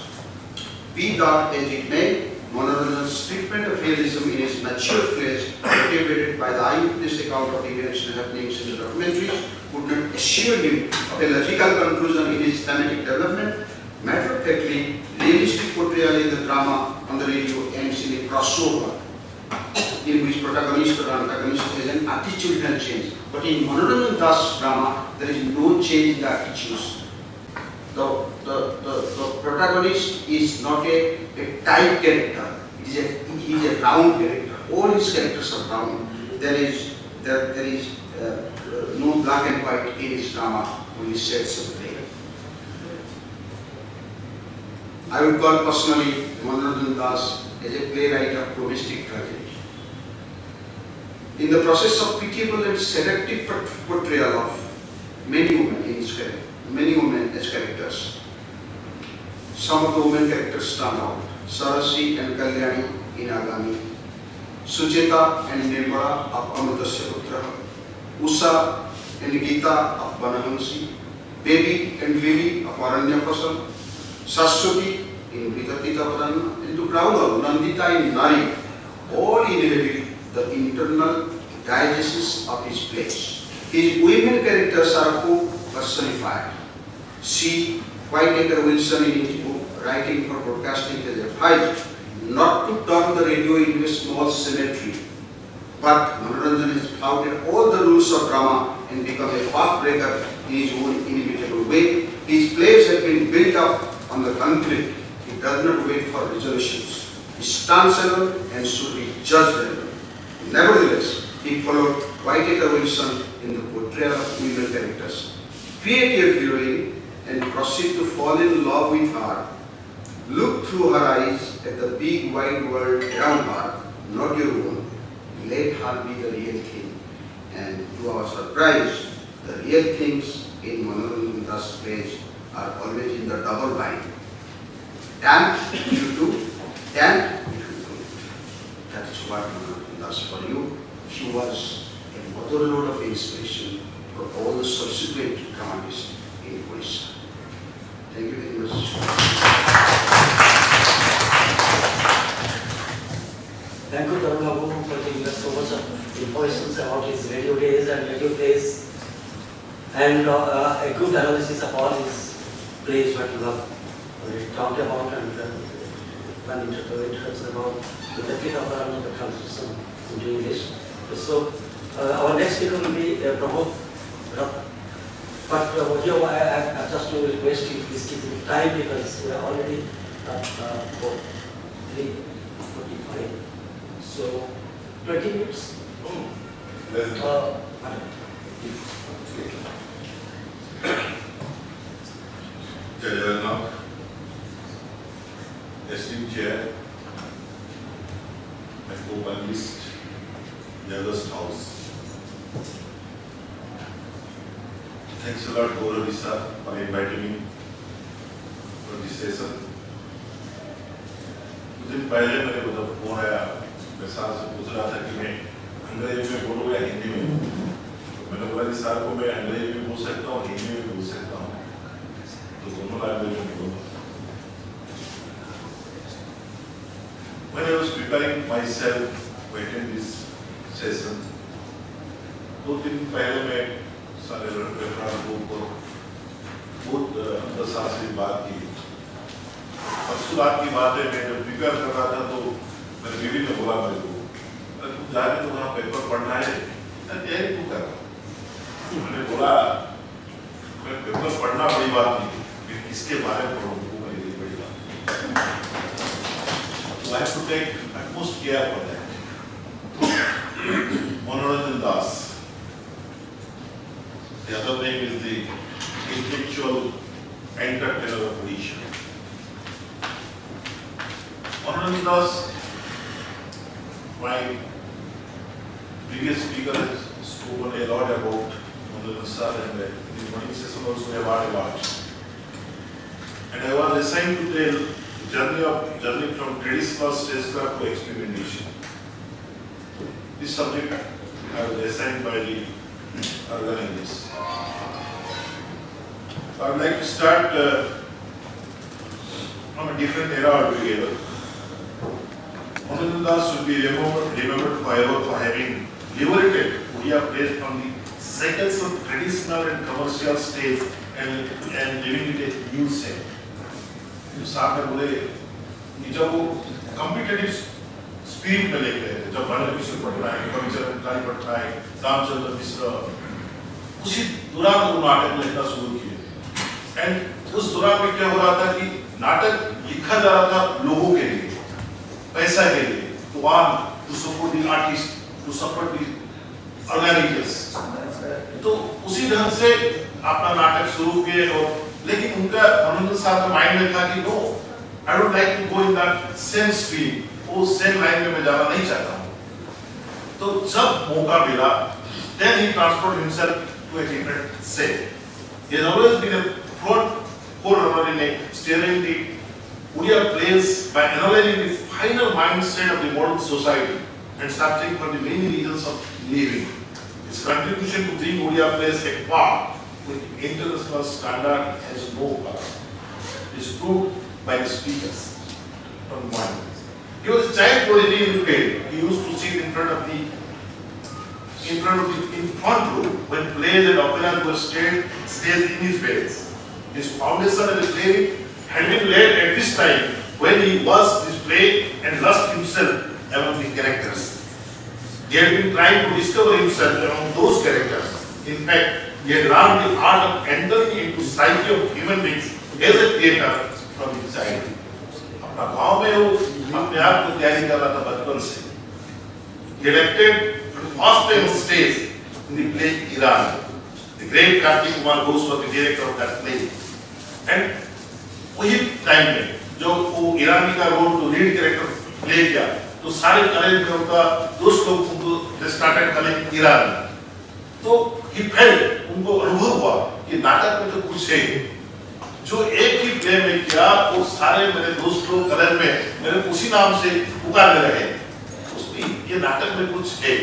Be that as it may, Manoranjan's treatment of realism in his mature phase, motivated by the eyewitness account of events and happenings in the documentaries, would not assure him of a logical conclusion in his thematic development. Matter of factly, realistic portrayal in the drama on the radio ends in a crossover, in which protagonist or antagonist has an attitudinal change. But in Manoranjan Das drama, there is no change in the attitudes. The protagonist is not a type character. He is a round character. All his characters are round. There is no black and white in his drama, only shades of grey. I would call personally Manoranjan Das as a playwright of domestic tragedy. In the process of pitiable and seductive portrayal of many women in his character, many women as characters, some of the women characters stand out. Sarasi and Kalyani in Agami, Sucheta and Nirmala of Amritasya Putra, Usha and Gita of Banahansi, Baby and Lily of Aranya Fasal, Saswati in Vitatita Pradana, and to crown all, Nandita in Nari, all inherit the internal diagesis of his plays. His women characters are personified. See Whitaker Wilson in his book, Writing for Broadcasting, has advised not to turn the radio into a small cemetery, but Manoranjan has flouted all the rules of drama and become a path breaker in his own inimitable way. His plays have been built up on the conflict. He does not wait for resolutions. He stands alone and should be judged alone. Nevertheless, he followed Whitaker Wilson in the portrayal of female characters. Create a heroine and proceed to fall in love with her. Look through her eyes at the big wide world around her, not your own. Let her be the real thing. And to our surprise, the real things in Manoranjan Das plays are always in the double bind. And if you do, and if you do. That is what Manoranjan Das for you. She was a motherlode of inspiration for all the subsequent dramatists in Odisha. Thank you very much. Thank you, Tarun Babu, for giving us so much of information about his radio days and radio plays, and a good analysis of all his plays what you have already talked about, and one introduction about the technique of the transition into English. So, our next speaker will be Prabhu. But here I just want to request you please keep the time because we are already at 3:45. So 20 minutes. Jai Jagannath, esteemed chair, and co-panelist, the August House. Thanks a lot, Gaurav sir, for inviting me for this session. कुछ दिन पहले मेरे को जब phone आया, मैं sir से पूछ रहा था कि मैं अंग्रेजी में बोलूँ या हिंदी में। तो मैंने बोला कि सर को मैं अंग्रेजी में बोल सकता हूँ, हिंदी में बोल सकता हूँ। तो दोनों लैंग्वेज में बोलूँ। When I was preparing myself to attend this session, 2 दिन पहले मैं सारे लड़कों को बहुत अंदर से बात की। शुरुआत की बात है, मैं जब प्रिपेयर कर रहा था तो मेरे बीवी ने बोला मेरे को, अरे तुम जाके तो वहाँ पेपर पढ़ना है, तैयारी क्यों कर रहा? मैंने बोला, मैं पेपर पढ़ना बड़ी बात नहीं, मैं किसके बारे में पढ़ूँ वो मेरी बड़ी बात। So I have to take utmost care for that. Manoranjan Das. The other name is the intellectual entertainer of Odisha. Manoranjan Das, my previous speaker has spoken a lot about Manoranjan sir, and in the morning session also about a lot. And I was assigned to tell journey from traditional stagecraft to experimentation. This subject I was assigned by the organizers. I would like to start from a different era altogether. Manoranjan should be remembered forever for having liberated Odia plays from the cycles of traditional and commercial stage and giving it a new shape. जो साथ में बोले कि जब वो competitive spirit में लेके गए थे, जब भानु किशोर पटनायक, कविचरण पटनायक, रामचंद्र मिश्र उसी दौरान वो नाटक लिखना शुरू किए एंड उस दौरान में क्या हो रहा था कि नाटक लिखा जा रहा था लोगों के लिए, पैसा के लिए, to earn, to support the artist, to support the organizers. तो उसी ढंग से अपना नाटक शुरू किए और लेकिन उनका मनोरंजन साहब का माइंड में था कि no I don't like to go in that same stream, वो सेम लाइन में मैं जाना नहीं चाहता हूँ. तो जब मौका मिला then he transformed himself to a different shape. He has always been a front forerunner in steering the Odia plays by analyzing the final mindset of the modern society and searching for the many reasons of living. His contribution to bring Odia plays a par with international standard has no power. It is proved by the speakers from one. He was a child prodigy in the play. He used to sit in front row when plays and operas were staged in his face. His foundation as a playwright had been laid at this time when he was displayed and lost himself among the characters. He had been trying to discover himself among those characters. In fact, he had learned the art of entering into psyche of human beings as a theatre from his childhood. अपना गांव में वो अपने आप को तैयारी कर रहा था बचपन से. He had acted for the first time on stage in the play Iran. The great Kartik Kumar Ghosh was the director of that play. And वही टाइम में जो वो ईरानी का रोल तो लीड कैरेक्टर प्ले किया तो सारे कॉलेज में उनका दोस्त लोग उनको स्टार्टेड कॉलिंग ईरान. तो ही फेल उनको अनुभव हुआ कि नाटक में तो कुछ है जो एक ही प्ले में किया वो सारे मेरे दोस्त लोग कॉलेज में मेरे उसी नाम से पुकारने लगे. उसमें ये नाटक में कुछ है.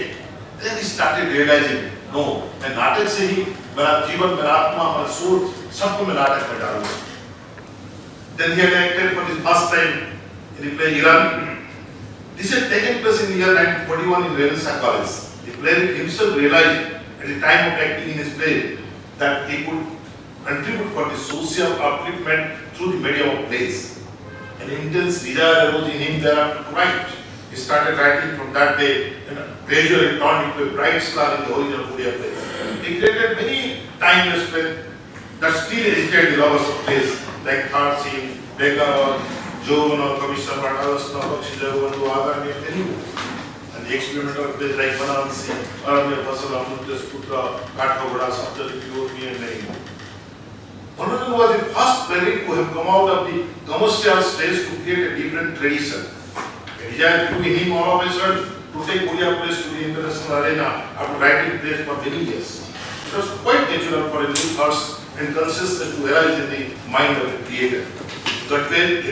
Then he started realizing no मैं नाटक से ही मेरा जीवन मेरा आत्मा मेरा सोच सबको मैं नाटक में डालूंगा. Then he had acted for the first time in the play Iran. This had taken place in the year 1941 in Renaissance College. The playwright himself realized at the time of acting in his play that he could contribute for the social upliftment through the medium of plays. An intense desire arose in him thereafter to write. He started writing from that day and gradually turned into a bright star in the original Odia play. He created many timeless plays that still agitate the lovers of plays like Third Scene, Beggar, Jovan or Commissioner Batalas, Bakshi Javan, Akademi, and many more. And the experimental plays like Manoranjan, Aranya Fasal, Amutlas Putra, Kathavada, Saptari, Yogi, and many more. Manoranjan was the first playwright who have come out of the commercial stage to create a different tradition. It had to be him all of a sudden to take Odia plays to the international arena after writing plays for many years. It was quite natural for a new thoughts and consciousness to arise in the mind of the creator.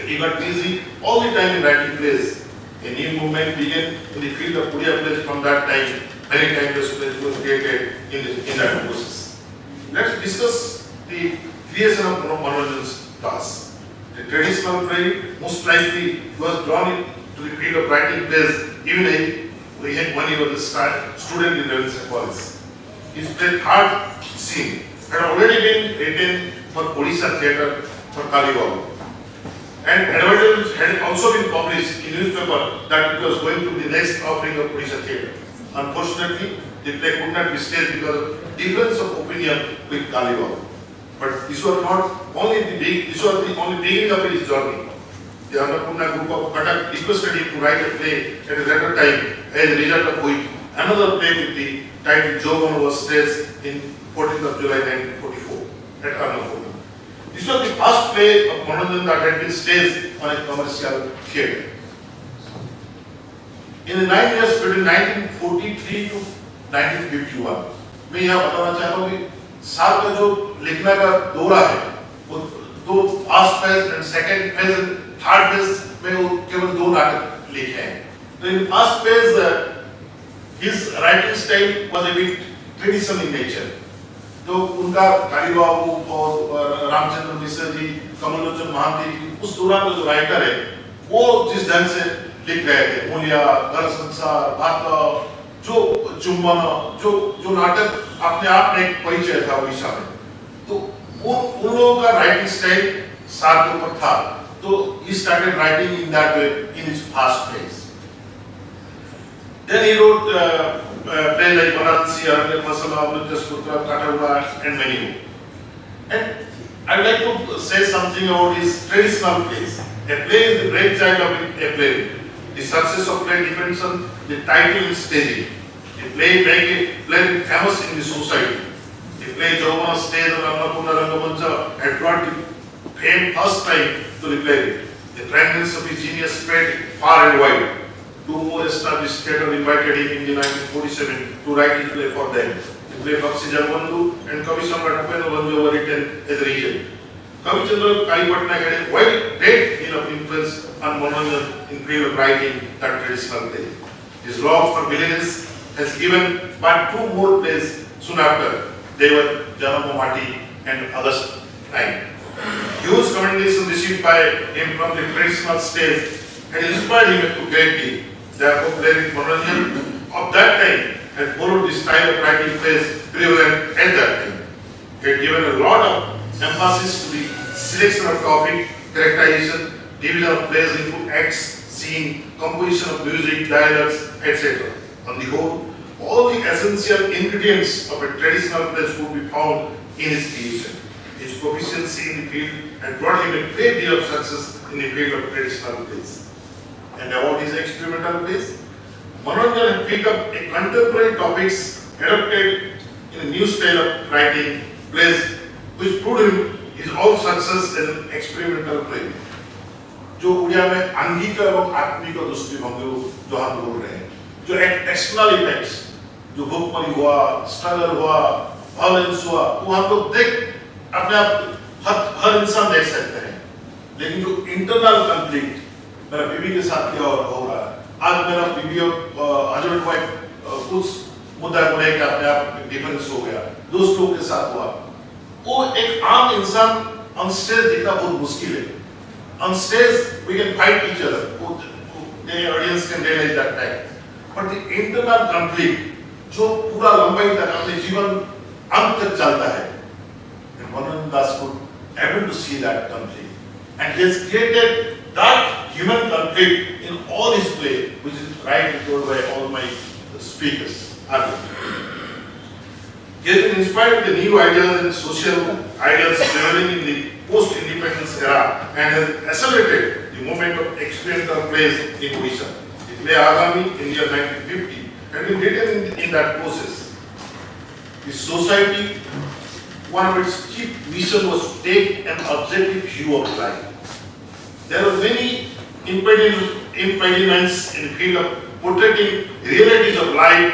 He got busy all the time in writing plays. A new movement began in the field of Odia plays from that time. Many timeless plays were created in that process. Let's discuss the creation of Manoranjan's task. The traditional play most likely was drawn to the field of writing plays even when he was a student in Renaissance College. His play Third Scene had already been written for Odisha theatre for Kalibabu. And advertisements had also been published in newspaper that it was going to be the next offering of Odisha theatre. Unfortunately, the play could not be staged because of difference of opinion with Kalibabu. But this was the only beginning of his journey. The Annapurna group of Cuttack requested him to write a play at a later time, as a result of which another play with the title Jovan was staged in 14th of July 1944 at Annapurna. This was the first play of Manoranjan that had been staged on a commercial theatre. In the 9 years between 1943 to 1951, मैं यहाँ बताना चाहता हूँ कि साल का जो लिखने का दौरा है, वो दो first phase and second phase and third phase में वो केवल 2 नाटक लिखे हैं. तो in first phase his writing style was a bit traditional in nature. तो उनका कालीबाबू और रामचंद्र मिश्र जी, कमलोचन महांती जी, उस दौरान जो राइटर है, वो जिस ढंग से लिख रहे थे, मूलिया, घर संसार, भात, जो चुम्बन, जो नाटक अपने आप में एक परिचय था उड़ीसा में, तो उन लोगों का राइटिंग स्टाइल सार के ऊपर था, तो he started writing in that way in his fast pace. Then he wrote plays like Manoranjan, Kasala, and many more. And I would like to say something about his traditional plays. A play is the brainchild of a play. The success of play depends on the title and staging. A play make a play famous in the society. A play Jovana stage on Annapurna Rangamancha had brought the fame first time to the playwright. The fragrance of his genius spread far and wide. Two more established theatre invited him in the 1947 to write his play for them. The play Bakshi Jarbandu and Kavi Samrat Upendra Bandhu were written as a region. Kavi Chandra Kalipatna had a great deal of influence on Manoranjan in field of writing that traditional play. His love for villains has given but two more plays soon after. They were Janamamati and August 9. Huge commendation received by him from the traditional stage had inspired him to great deal. Therefore, playwright Manoranjan of that time had followed the style of writing plays prevalent at that time. He had given a lot of emphasis to the selection of topic, characterization, division of plays into acts, scene, composition of music, dialogues, etc. On the whole, all the essential ingredients of a traditional play would be found in his creation. His proficiency in the field had brought him a great deal of success in the field of traditional plays. And about his experimental plays, Manoranjan had picked up a contemporary topics adopted in a new style of writing plays, which proved him his own success as an experimental play. जो उड़िया में अंगिक एवं आत्मिक दृष्टिभंगी जो हम बोल रहे हैं, जो एक्सटर्नल इफेक्ट्स, जो भूखमरी हुआ, स्ट्रगल हुआ, वायलेंस हुआ, वो हम लोग देख अपने आप हर इंसान देख सकते हैं, लेकिन जो इंटरनल कॉन्फ्लिक्ट मेरा बीवी के साथ क्या हो रहा है, आज मेरा बीवी और हस्बैंड वाइफ कुछ मुद्दा को लेकर अपने आप डिफरेंस हो गया, दोस्त लोगों के साथ हुआ, वो एक आम इंसान ऑन स्टेज दिखना बहुत मुश्किल है. On stage we can fight each other, the audience can realize that time, but the internal conflict जो पूरा लंबाई तक अपने जीवन अंत तक चलता है, and Manoranjan Das could able to see that conflict, and he has created that human conflict in all his play, which is rightly told by all my speakers earlier. He has been inspired with the new ideas and social ideas prevailing in the post-independence era and has accelerated the movement of experimental plays in Odisha. The play Akademi in the year 1950 had been written in that process. The society, one of its chief mission was to take an objective view of life. There were many impediments in the field of portraying realities of life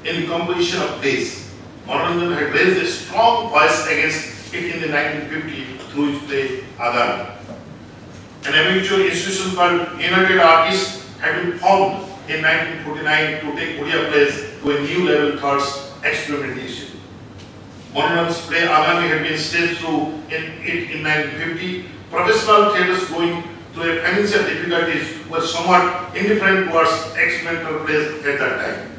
in composition of plays. Manoranjan had raised a strong voice against it in the 1950 through his play Akademi. An amateur institution called United Artists had been formed in 1949 to take Odia plays to a new level towards experimentation. Manoranjan's play Akademi had been staged through in 1950. Professional theatres going through a financial difficulties were somewhat indifferent towards experimental plays at that time.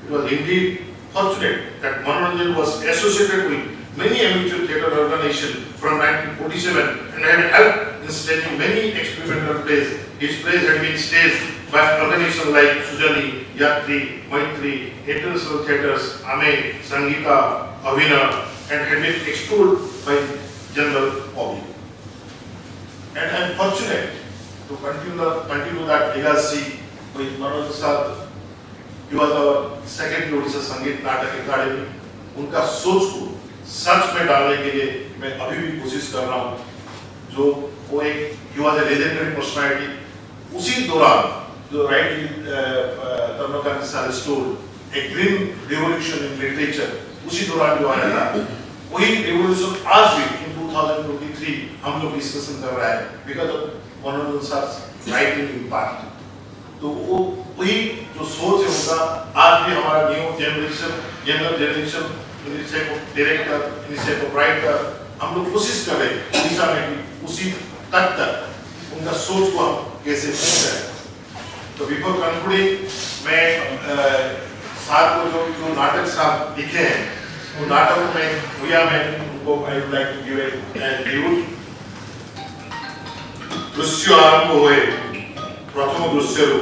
It was indeed fortunate that Manoranjan was associated with many amateur theatre organizations from 1947 and had helped in staging many experimental plays. His plays had been staged by organizations like Sujani, Yatri, Maitri, International Theatres, Ame, Sangita, Avina, and had been extolled by general public. And I am fortunate to continue that legacy with Manoranjan. He was our second Odisha Sangeet Natak Akademi. उनका सोच को सच में डालने के लिए मैं अभी भी कोशिश कर रहा हूँ. जो वो एक he was a legendary personality. उसी दौरान जो rightly Tarnakar has told a green revolution in literature उसी दौरान जो आया था वही revolution आज भी in 2023 हम लोग डिस्कशन कर रहे हैं because of Manoranjan Sir's writing impact. तो वो वही जो सोच है उनका आज भी हमारा new generation younger generation initiative director initiative writer हम लोग कोशिश कर रहे हैं उड़ीसा में भी उसी तक उनका सोच को हम कैसे पहुंचाएं. तो बिफोर कंक्लूडिंग मैं साहब को जो नाटक साहब लिखे हैं वो नाटक में भैया मैं उनको I would like to give a tribute दृश्य आरंभ हुए प्रथम दृश्यरू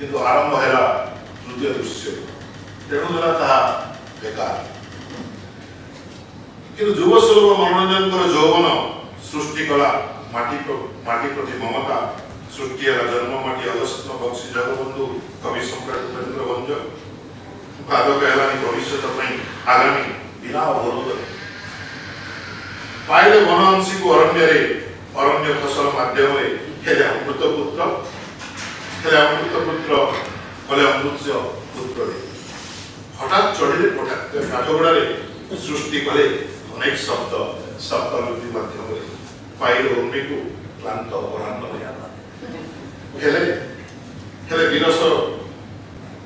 किंतु आरंभ हैला तृतीय दृश्य तेणु द्वारा ताहा बेकार किंतु युव स्वरूप मनोरंजन यौवन सृष्टि कला माटी प्रति ममता सृष्टि जन्म माटी अगस्त बक्सी जगबंधु कवि सम्राट उपेन्द्र भंज पादक हेलानी भविष्य आगामी बिना अवरोध पाइले वनहंसी को अरण्य फसल माध्यम हेले अमृत पुत्र कले अमृत पुत्र हठात चढ़िले काठगड़े सृष्टि कले अनेक शब्दलिपि माध्यम पाइले उर्मी को क्लांत अपराह्न हेले विरस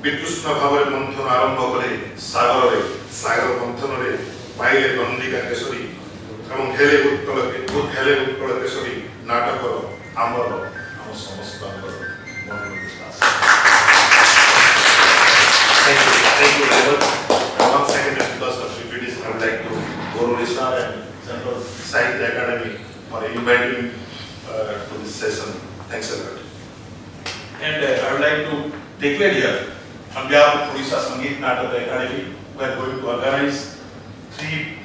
विकृष्ण भाव मंथन आरंभ कले सागर मंथन पाइले नंदिका केशरी हेले उत्कल केशरी नाटक आमर आम समस्त Thank you, Bhavan. Once again, because of deputies, I would like to go to Rishar and Central Sahitya Akademi for inviting to this session. Thanks a lot. And I would like to declare here, on behalf of Odisha Sangeet Natak Academy, we are going to organize 3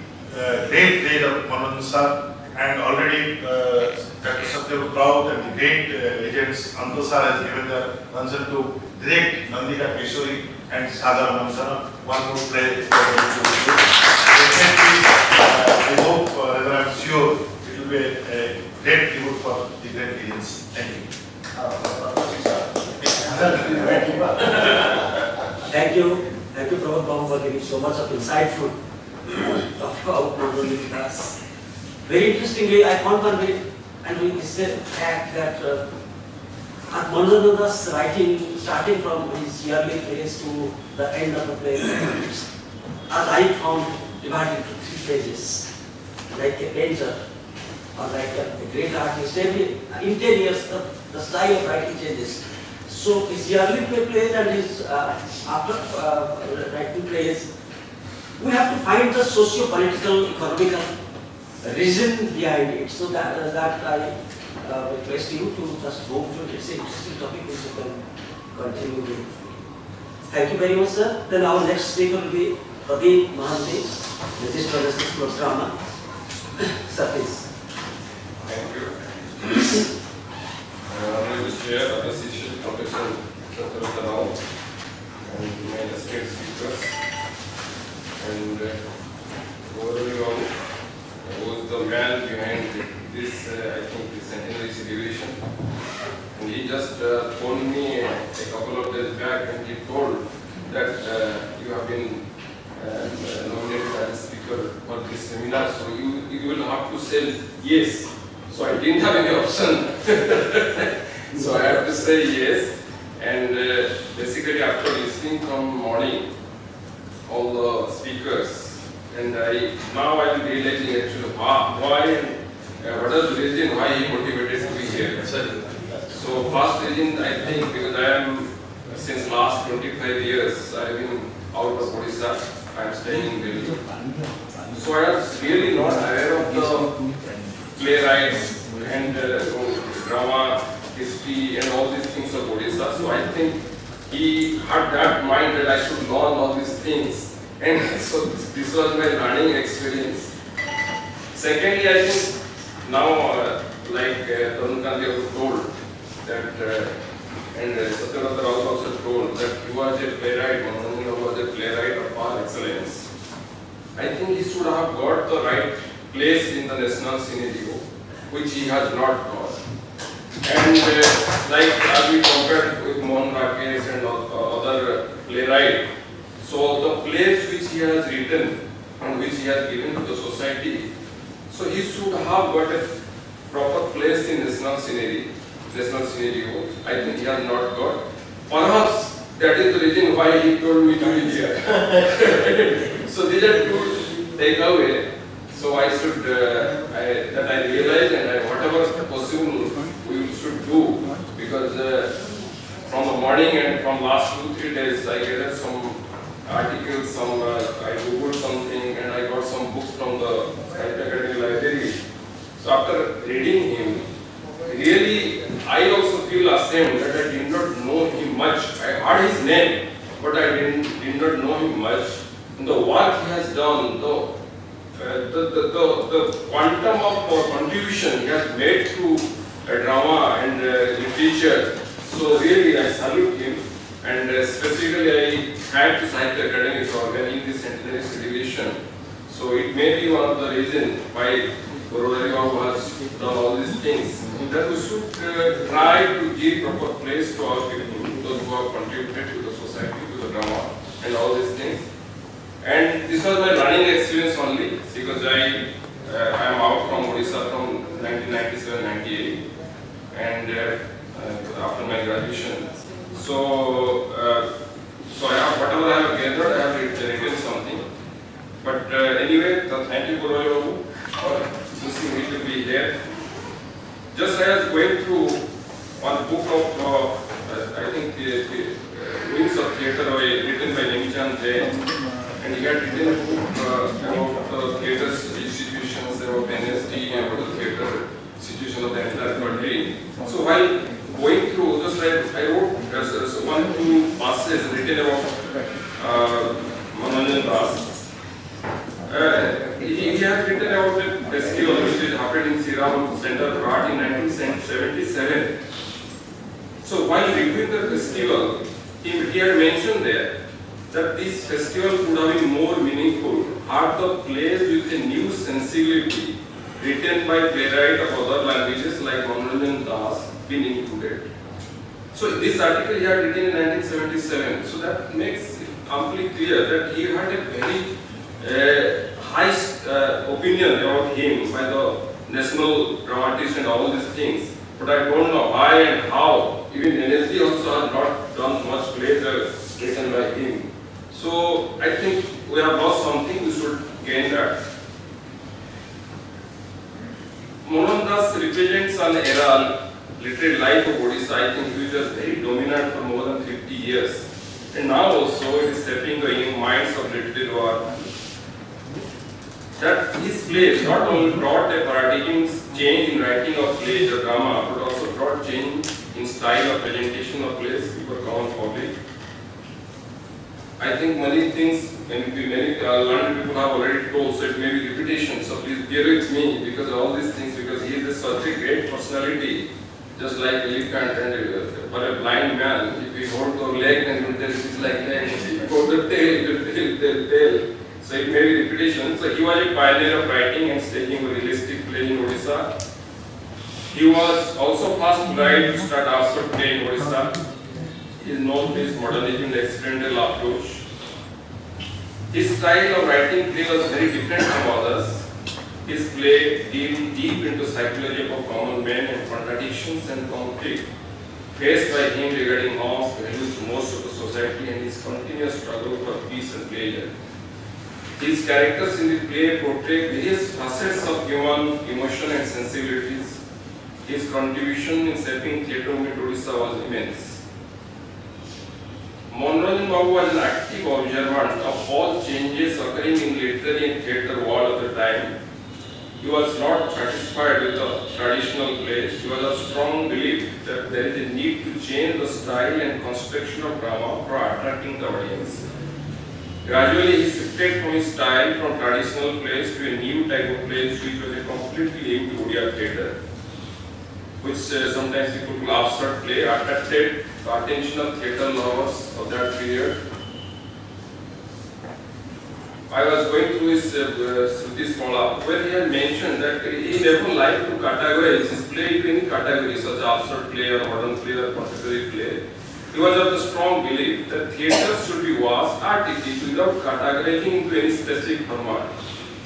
great days of Manoranjan, and already Dr. Satya Raut and the great legends Antosar has given the answer to direct Nandika Keshori and Sagar Mansana. One more play. Definitely, I hope, rather I'm sure, it will be a great tribute for the great legends. Thank you. Thank you, Prabhat Babu, for giving so much of insightful talk about Manoranjan class. Very interestingly, I found one very fact that Manoranjan's writing, starting from his yearly plays to the end of the play, as I found divided into 3 phases, like a painter or like a great artist. In 10 years, the style of writing changes. So his yearly plays and his after writing plays, we have to find the socio-political, economical reason behind it. So that I request you to just go to this interesting topic which you can continue with. Thank you very much, sir. Then our next speaker will be Pradeep Mahanti, Registered Assistant of Drama. Sir, please. Thank you. Honorable Chair, Association Professor Centenary, and my esteemed speakers, and overall, who is the man behind this, I think, the Centenary celebration. And he just phoned me a couple of days back and he told that you have been nominated as speaker for this seminar, so you will have to say yes. So I didn't have any option. So I have to say yes. And basically after listening from morning, all the speakers, and now I am realizing actually why and what is the reason why he motivated to be here. So first reason, I think, because I am since last 25 years I have been out of Odisha. I am staying in Delhi. So I was really not aware of the playwrights and drama, history and all these things of Odisha. So I think he had that mind that I should learn all these things. And so this was my learning experience. Secondly, I think now, like Tarun Gandhi was told that, and Satya Raut also told that he was a playwright, Manoranjan was a playwright of all excellence. I think he should have got the right place in the national scenario, which he has not got. And like as we compared with Manoranjan and other playwrights, so the plays which he has written and which he has given to the society, so he should have got a proper place in national scenario. I think he has not got. Perhaps that is the reason why he told me to be here. So these are 2 takeaway. So I should that I realize and whatever possible we should do, because from the morning reading him, really, I also feel ashamed that I did not know him much. I heard his name, but I did not know him much. And the work he has done, the quantum of contribution he has made to drama and literature. So really, I salute him. And specifically, I thank to Sahitya Akademi for organizing this Centenary celebration. So it may be one of the reasons why Bhavan has done all these things. That we should try to give proper place to our people, those who have contributed to the society, to the drama, and all these things. And this was my learning experience only, because I am out from Odisha from 1997-98, and after my graduation. So I have whatever I have gathered, I have written something. But anyway, thank you, Guru, for listening me to be here. Just I was going through one book of, I think, Wings of Theatre, written by Manoranjan, and he had written a book about theatre institutions, about NSD, about the theatre situation of the entire country. So while going through, just I wrote one two passages written about Manoranjan. He has written about a festival which happened in Siram Center of Art in 1977. So while reviewing the festival, he had mentioned there that this festival could have been more meaningful had the plays with a new sensibility written by playwrights of other languages like Manoranjan been included. So this article he had written in 1977. So that makes it amply clear that he had a very high opinion about him by the national dramatists and all these things. But I don't know why and how. Even NSD also has not done much plays written by him. So I think we have lost something, we should gain that. Manoranjan represents an era, literary life of Odisha, I think, which was very dominant for more than 50 years. And now also it is shaping the young minds of literary world. That his plays not only brought a paradigm change in writing of plays or drama, but also brought change in style of presentation of plays before common public. I think many things, many learned people have already told, so it may be repetition. So please bear with me because of all these things, because he is such a great personality, just like elephant. And for a blind man, if we hold the leg and it is like that, if you hold the tail, it will tail. So it may be repetition. So he was a pioneer of writing and staging a realistic play in Odisha. He was also first playwright to start absurd play in Odisha. He is known for his modernism and experimental approach. His style of writing play was very different from others. His play delved deep into psychology of common men and contradictions and conflict faced by him regarding norms, values, most of the society, and his continuous struggle for peace and pleasure. His characters in the play portray various facets of human emotion and sensibilities. His contribution in shaping theatre movement in Odisha was immense. Manoranjan was an active observant of all changes occurring in literary and theatre world of the time. He was not satisfied with the traditional plays. He was of strong belief that there is a need to change the style and construction of drama for attracting the audience. Gradually, he shifted from his style from traditional plays to a new type of plays which was a completely linked to Odia theatre, which sometimes people call absurd play, attracted the attention of theatre lovers of that period. I was going through his follow-up where he had mentioned that he never liked to categorize his play into any category such as absurd play or modern play or contemporary play. He was of the strong belief that theatre should be watched artistically without categorizing into any specific format.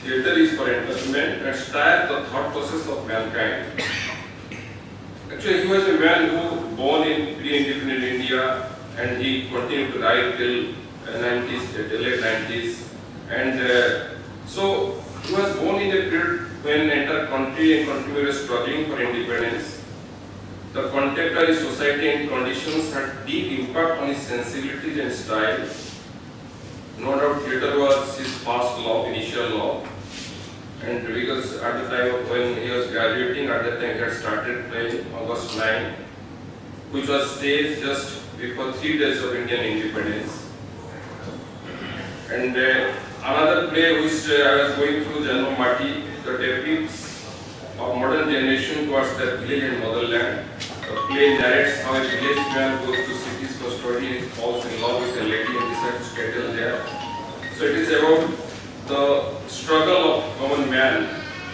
Theatre is for entertainment and stirs the thought process of mankind. Actually, he was a man who born in pre-independent India and he continued to write till late 90s. And so he was born in a period when the entire country and country were struggling for independence. The contemporary society and conditions had deep impact on his sensibilities and style. No doubt theatre was his first love, initial love. And because at the time of when he was graduating, at that time he had started playing August 9, which was staged just before 3 days of Indian independence. And another play which I was going through, Janma Mati, the depicts of modern generation towards their village and motherland. The play narrates how a village man goes to cities for study and falls in love with a lady and decides to settle there. So it is about the struggle of common man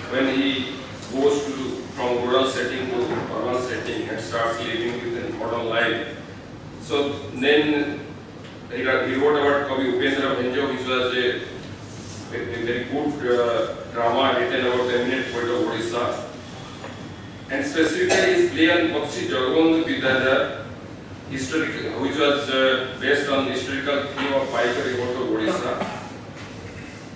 when he goes from rural setting to urban setting and starts living with a modern life. So then he wrote about Kavi Upendra Bhenjo, which was a very good drama written about the eminent poet of Odisha. And specifically his play on Bakshi Jagabandhu Vidyadhar, which was based on historical theme of Paikar Revolt of Odisha.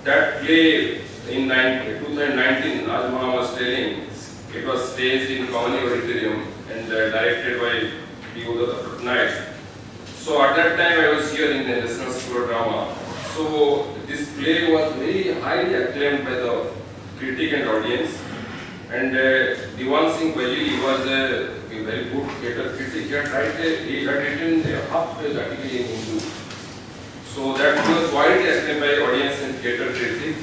That play in 2019, as Maha was telling, it was staged in Kavani Auditorium and directed by P. Uda Patnaik. So at that time I was here in the National School of Drama. So this play was very highly acclaimed by the critic and audience. And Diwan Singh Bajili was a very good theatre critic. He had written a half-page article in Hindu. So that was widely acclaimed by audience and theatre critic.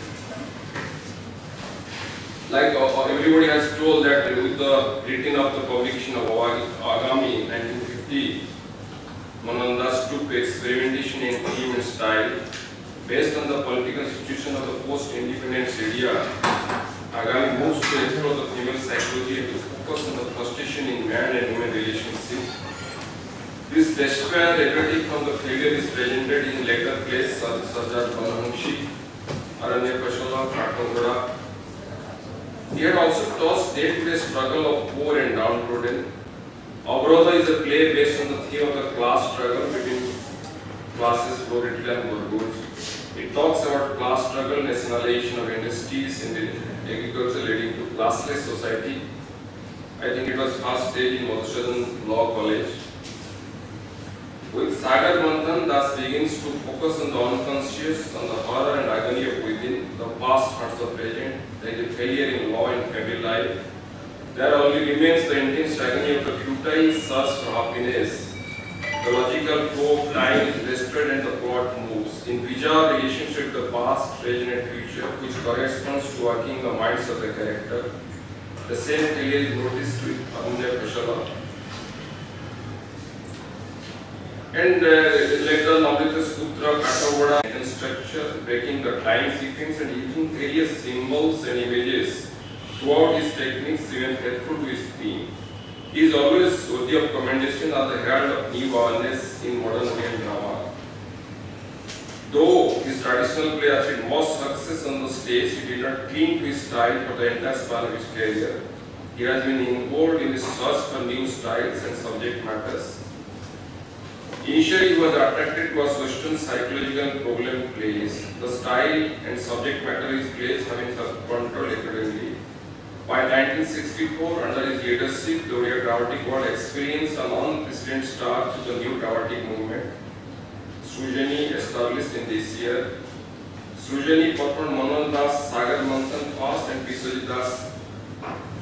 Like everybody has told that with the written of the publication of Akademi in 1950, Manoranjan took experimentation in theme and style based on the political situation of the post-independence area. Akademi moves to explore the female psychology and to focus on the frustration in man and woman relationship. This despair regretting from the failure is presented in later plays such as Banamshi, Aranya Pashala, Katangara. He had also tossed day-to-day struggle of poor and downtrodden. Avrodha is a play based on the theme of the class struggle between classes proletariat and bourgeois. It talks about class struggle, nationalization of industries and agriculture leading to classless society. I think it was first staged in Madhusudan Law College. With Sagar Manthan, thus begins to focus on the unconscious, on the horror and agony of within, the past hurts the present. There is a failure in law and family life. There only remains the intense agony of the futile search for happiness. The logical flow of time is restrained and the plot moves in bizarre relationship with the past, present and future, which corresponds to working the minds of the character. The same failure is noticed with Abhinay Pashala. And later Namrita's Putra Katavada and structure, breaking the time sequence and using various symbols and images throughout his techniques, even faithful to his theme. He is always worthy of commendation as the herald of new awareness in modern Indian drama. Though his traditional play achieved most success on the stage, he did not cling to his style for the entire span of his career. He has been involved in his search for new styles and subject matters. Initially, he was attracted towards Western psychological problem plays. The style and subject matter of his plays have been controlled accordingly. By 1964, under his leadership, the Odia dramatic world experienced an unprecedented start to the new dramatic movement. Srujani established in this year. Srujani performed Manoranjan Das, Sagar Manthan first and Biswajit Das,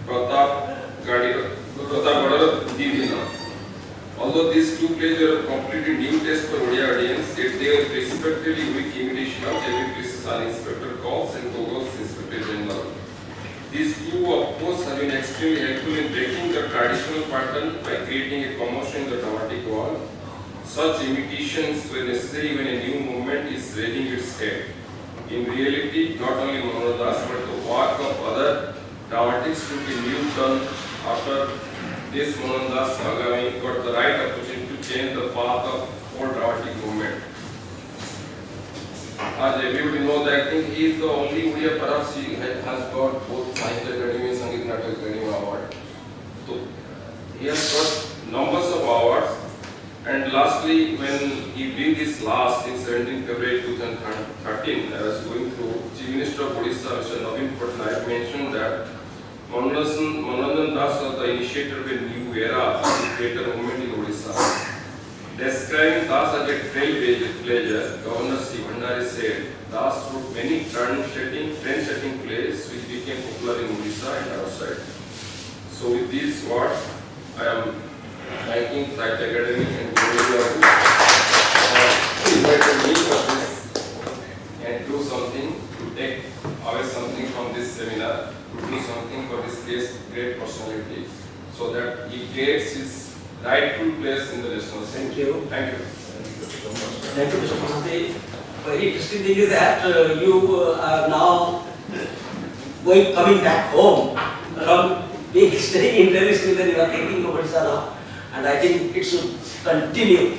Pratap Gadar Divina. Although these two plays were a completely new test for Odia audience, yet they were respectively weak imitation of Jamie Chris's Inspector Calls and Gogol's Inspector General. These two, of course, have been extremely helpful in breaking the traditional pattern by creating a commotion in the dramatic world. Such imitations were necessary when a new movement is raising its head. In reality, not only Manoranjan but the work of other dramatists took a new turn after this Manoranjan Akademi got the right opportunity to change the path of whole dramatic movement. As everybody knows, I think he is the only Odia perhaps he has got both Sahitya Akademi and Sangeet Natak Akademi award. So he has got numbers of awards. And lastly, when he did this last in 17 February 2013, I was going through, Chief Minister of Odisha, Mr. Naveen Patnaik mentioned that Manoranjan Das was the initiator of a new era of theatre movement in Odisha. Describing Das as a trailblazer, Governor Sri Bhandari said, Das wrote many trend-setting plays which became popular in Odisha and outside. So with these words, I am thanking Sahitya Akademi and Rabindra for inviting me for this and do something to take away something from this seminar, to do something for this great personality, so that he gets his rightful place in the national scene. Thank you. Thank you. Thank you, Mr. Mahanti. Very interesting thing is that you are now coming back home from being staying in Delhi, then you are thinking of Odisha now, and I think it should continue.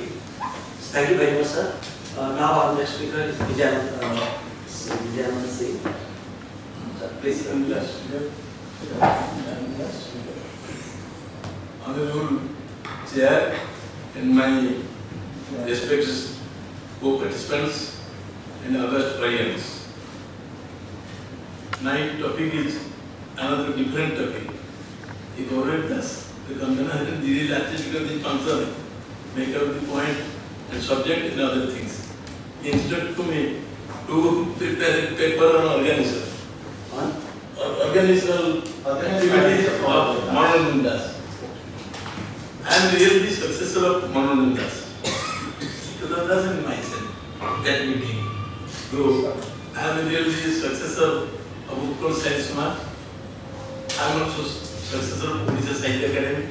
Thank you very much, sir. Now our next speaker is Vijayananda Singh. Sir, please come here. Honorable Chair and my respected co-participants and other audience. My topic is another different topic. He covered this. The convener has really because the function, make up the point and subject and other things. He instructed to me to prepare a paper on organism. Organizational activities of Manoranjan. I am really the successor of Manoranjan. So that doesn't myself, that meeting. So I am really the successor of Utkal Science Mark. I am also successor of Odisha Sahitya Akademi.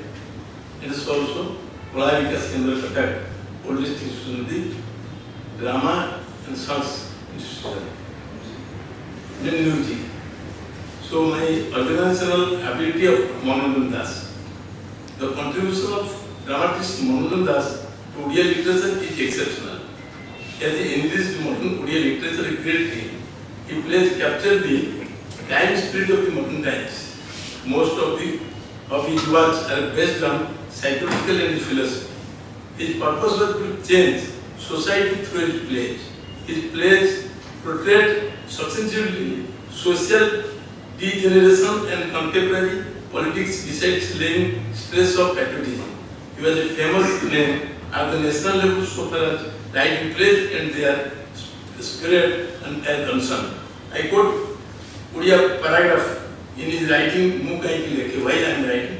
It is also Pralay Vikas Kendra Katak, oldest institution, drama and songs institution. Then so my organizational ability of Manoranjan. The contribution of dramatist Manoranjan to Odia literature is exceptional. As he enriched modern Odia literature greatly, he plays captured the time spirit of the modern times. Most of his works are based on psychological and philosophy. His purpose was to change society through his plays. His plays portrayed succinctly social degeneration and contemporary politics besides laying stress of patriotism. He was a famous name at the national level so far as writing plays and their spirit and their concern. I quote Odia paragraph in his writing, why I am writing.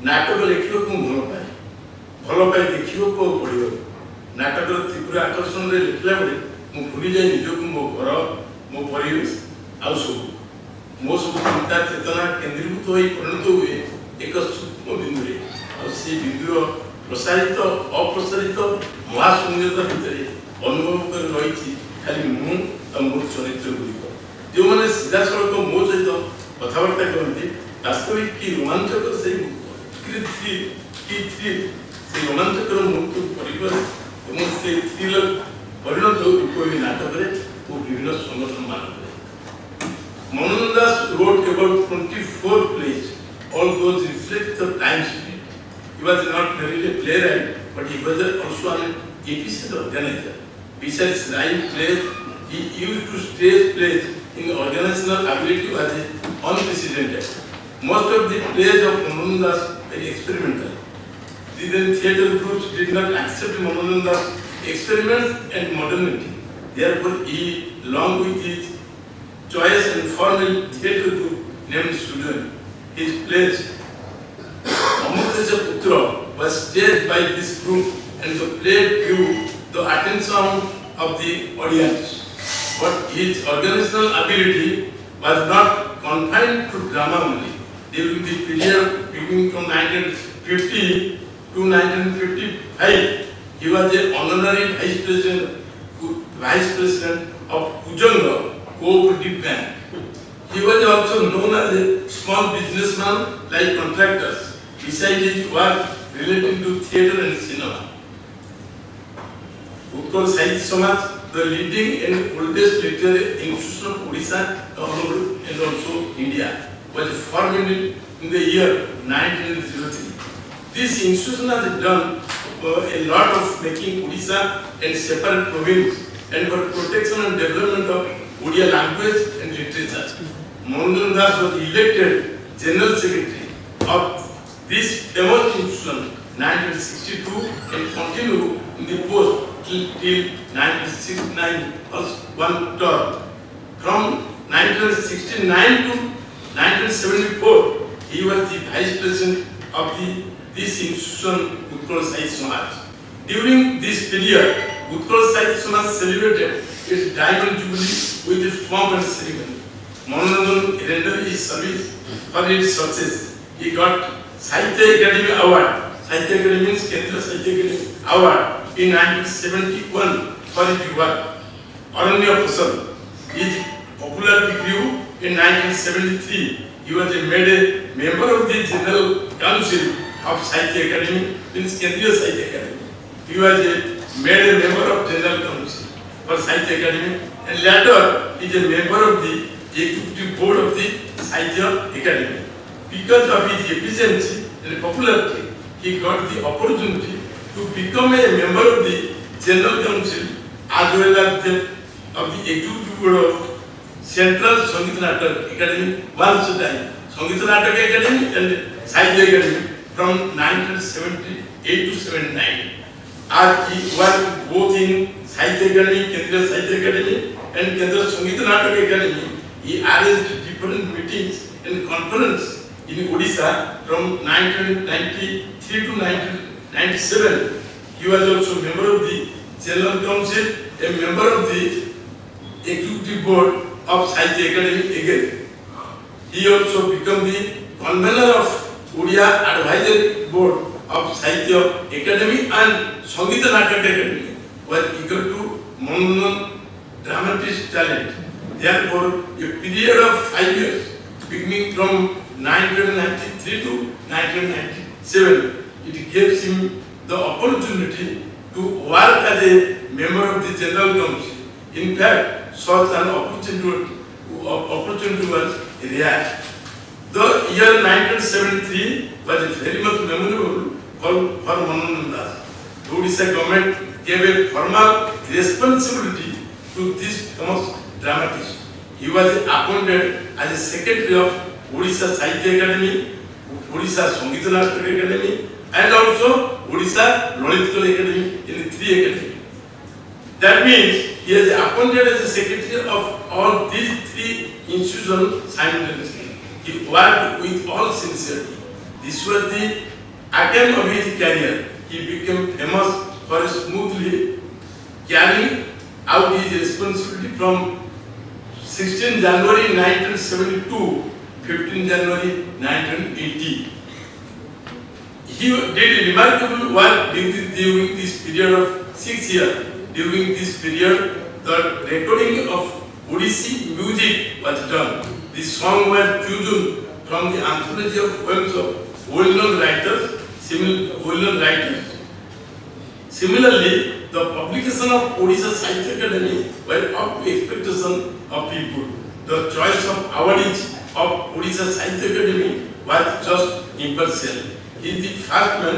नाटक लेखियो को भल पाए देखियो को पड़ियो नाटक तीव्र आकर्षण रे लिखला बडे मु भूली जाय निजो को मो घर मो परिवेश आ सब मो सब चिंता चेतना केंद्रीभूत होई परिणत हुए एक सूक्ष्म बिंदु रे आ से बिंदु प्रसारित अप्रसारित महाशून्यता भितरे अनुभव कर रही खाली मु आ मो चरित्र गुलिक जो माने सीधा सड़क मो सहित कथबार्ता करती वास्तविक की रोमांचक से रोमांचकर मुक्त परिवार এবং সেই থ্রিলার পরিণত রূপে নাটকরে ও বিভিন্ন সংগঠন মানবে Manoranjan Das wrote about 24 plays. All those reflect the time spirit. He was not merely a playwright, but he was also an efficient organizer. Besides writing plays, he used to stage plays in organizational ability was unprecedented. Most of the plays of Manoranjan Das were experimental. The theatre groups did not accept Manoranjan Das experiments and modernity. Therefore, he, along with his choice and formal theatre group named Student, his plays Amritaja Putra was staged by this group and the play drew the attention of the audience. But his organizational ability was not confined to drama only. During the period beginning from 1950 to 1955, he was an honorary vice president of Ujanga Cooperative Bank. He was also known as a small businessman like contractors, besides his work relating to theatre and cinema. Utkal Sahitya Samaj, the leading and oldest literary institution of Odisha and also India, was formed in the year 1903. This institution has done a lot of making Odisha and separate province and for protection and development of Odia language and literature. Manoranjan Das was elected General Secretary of this famous institution in 1962 and continued in the post till 1969 was one term. From 1969 to 1974, he was the vice president of this institution, Utkal Sahitya Samaj. During this period, Utkal Sahitya Samaj celebrated its diamond jubilee with its pomp and ceremony. Manoranjan rendered his service for its success. He got Sahitya Akademi Award. Sahitya Akademi means Kendra Sahitya Akademi Award in 1971 for his work. Aranya Fasal. His popularity grew in 1973. He was made a member of the General Council of Sahitya Akademi, means Kendriya Sahitya Akademi. He was made a member of General Council for Sahitya Akademi, and later he is a member of the Executive Board of the Sahitya Akademi. Because of his efficiency and popularity, he got the opportunity to become a member of the General Council as well as of the Executive Board of Central Sangeet Natak Academy once a time. Sangeet Natak Academy and Sahitya Academy from 1978 to 79. As he worked both in Sahitya Academy, Kendriya Sahitya Academy and Kendra Sangeet Natak Academy, he arranged different meetings and conferences in Odisha from 1993 to 1997. He was also a member of the General Council, a member of the Executive Board of Sahitya Academy again. He also became the convener of Odia Advisory Board of Sahitya Academy and Sangeet Natak Academy, was equal to Manoranjan dramatist talent. Therefore, a period of 5 years, beginning from 1993 to 1997, it gives him the opportunity to work as a member of the General Council. In fact, such an opportunity was rare. The year 1973 was very much memorable for Manoranjan. The Odisha government gave a formal responsibility to this famous dramatist. He was appointed as a secretary of Odisha Sahitya Academy, Odisha Sangeet Natak Academy, and also Odisha Lalitkala Academy in the 3 academies. That means he is appointed as a secretary of all these 3 institutions simultaneously. He worked with all sincerity. This was the attempt of his career. He became famous for smoothly carrying out his responsibility from 16 January 1972, 15 January 1980. He did remarkable work during this period of 6 years. During this period, the recording of Odissi music was done. This song was chosen from the anthology of poems of well-known writers, Similarly, the publication of Odisha Sahitya Academy were up to expectation of people. The choice of awardees of Odisha Sahitya Academy was just impartial. He is the first man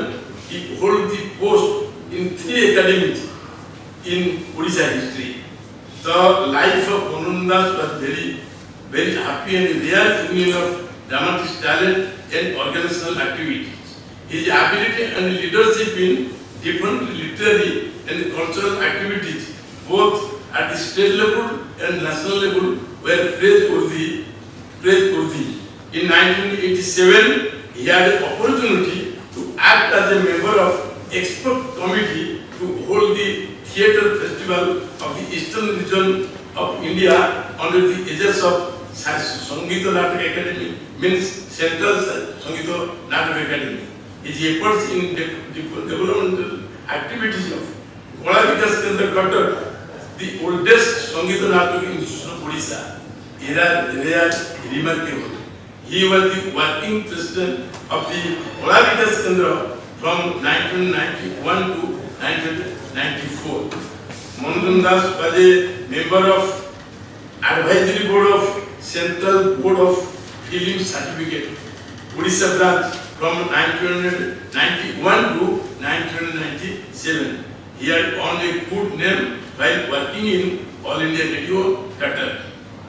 to hold the post in 3 academies in Odisha history. The life of Manoranjan was very happy and rare union of dramatic talent and organizational activities. His ability and leadership in different literary and cultural activities, both at the state level and national level, were praiseworthy. In 1987, he had an opportunity to act as a member of expert committee to hold the theatre festival of the eastern region of India under the aegis of Sangeet Natak Academy, means Central Sangeet Natak Academy. His efforts in developmental activities of Kalavikas Kendra Cutter, the oldest Sangeet Natak institution of Odisha, they are remarkable. He was the working president of the Kalavikas Kendra from 1991 to 1994. Manoranjan was a member of Advisory Board of Central Board of Film Certificate, Odisha branch from 1991 to 1997. He had earned a good name while working in All India Radio, Qatar.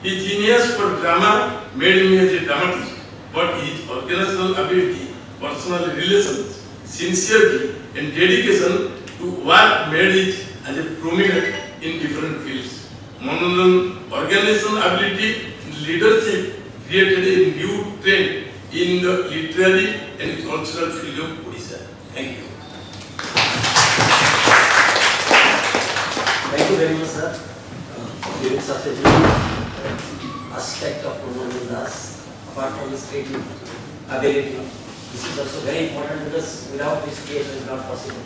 His genius for drama made him as a dramatist, but his organizational ability, personal relations, sincerity and dedication to work made his as a prominent in different fields. Manoranjan organization ability, leadership created a new trend in the literary and cultural field of Odisha. Thank you. Thank you very much, sir, for giving such a good aspect of Manoranjan Das. Apart from his creative ability, this is also very important because without this creation it is not possible.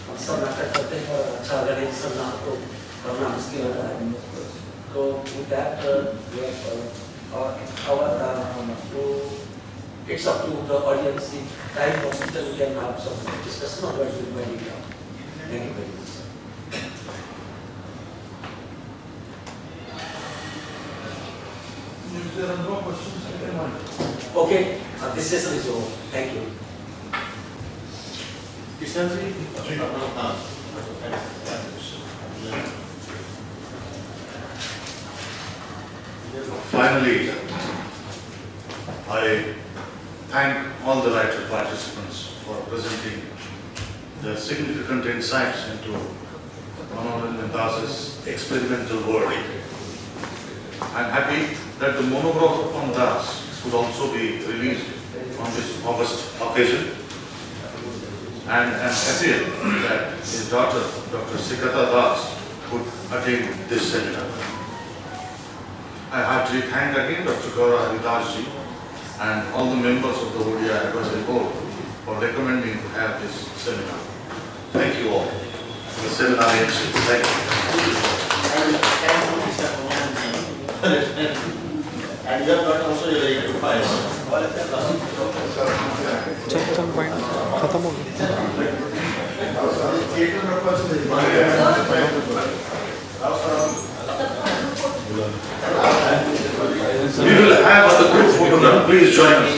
हम सब नाटक करते हैं और अच्छा organisation ना हो तो करना मुश्किल होता है. So with that, we have it's up to the audience. If time possible, we can have some discussion on what we will do. Thank you very much. If there are no questions, I can answer. Okay, this session is over. Thank you. Finally, I thank all the writer participants for presenting the significant insights into Manoranjan Das's experimental work. I am happy that the monograph on Das could also be released on this August occasion, and I am happy that his daughter, Dr. Sikata Das, could attend this seminar. I heartily thank again Dr. Gaura Haridas ji and all the members of the Odia Advisory Board for recommending to have this seminar. Thank you all. The seminar ends. Thank you. And you have got also a very good bias. Chapter point खत्म हो We will have a group photograph. Please join us.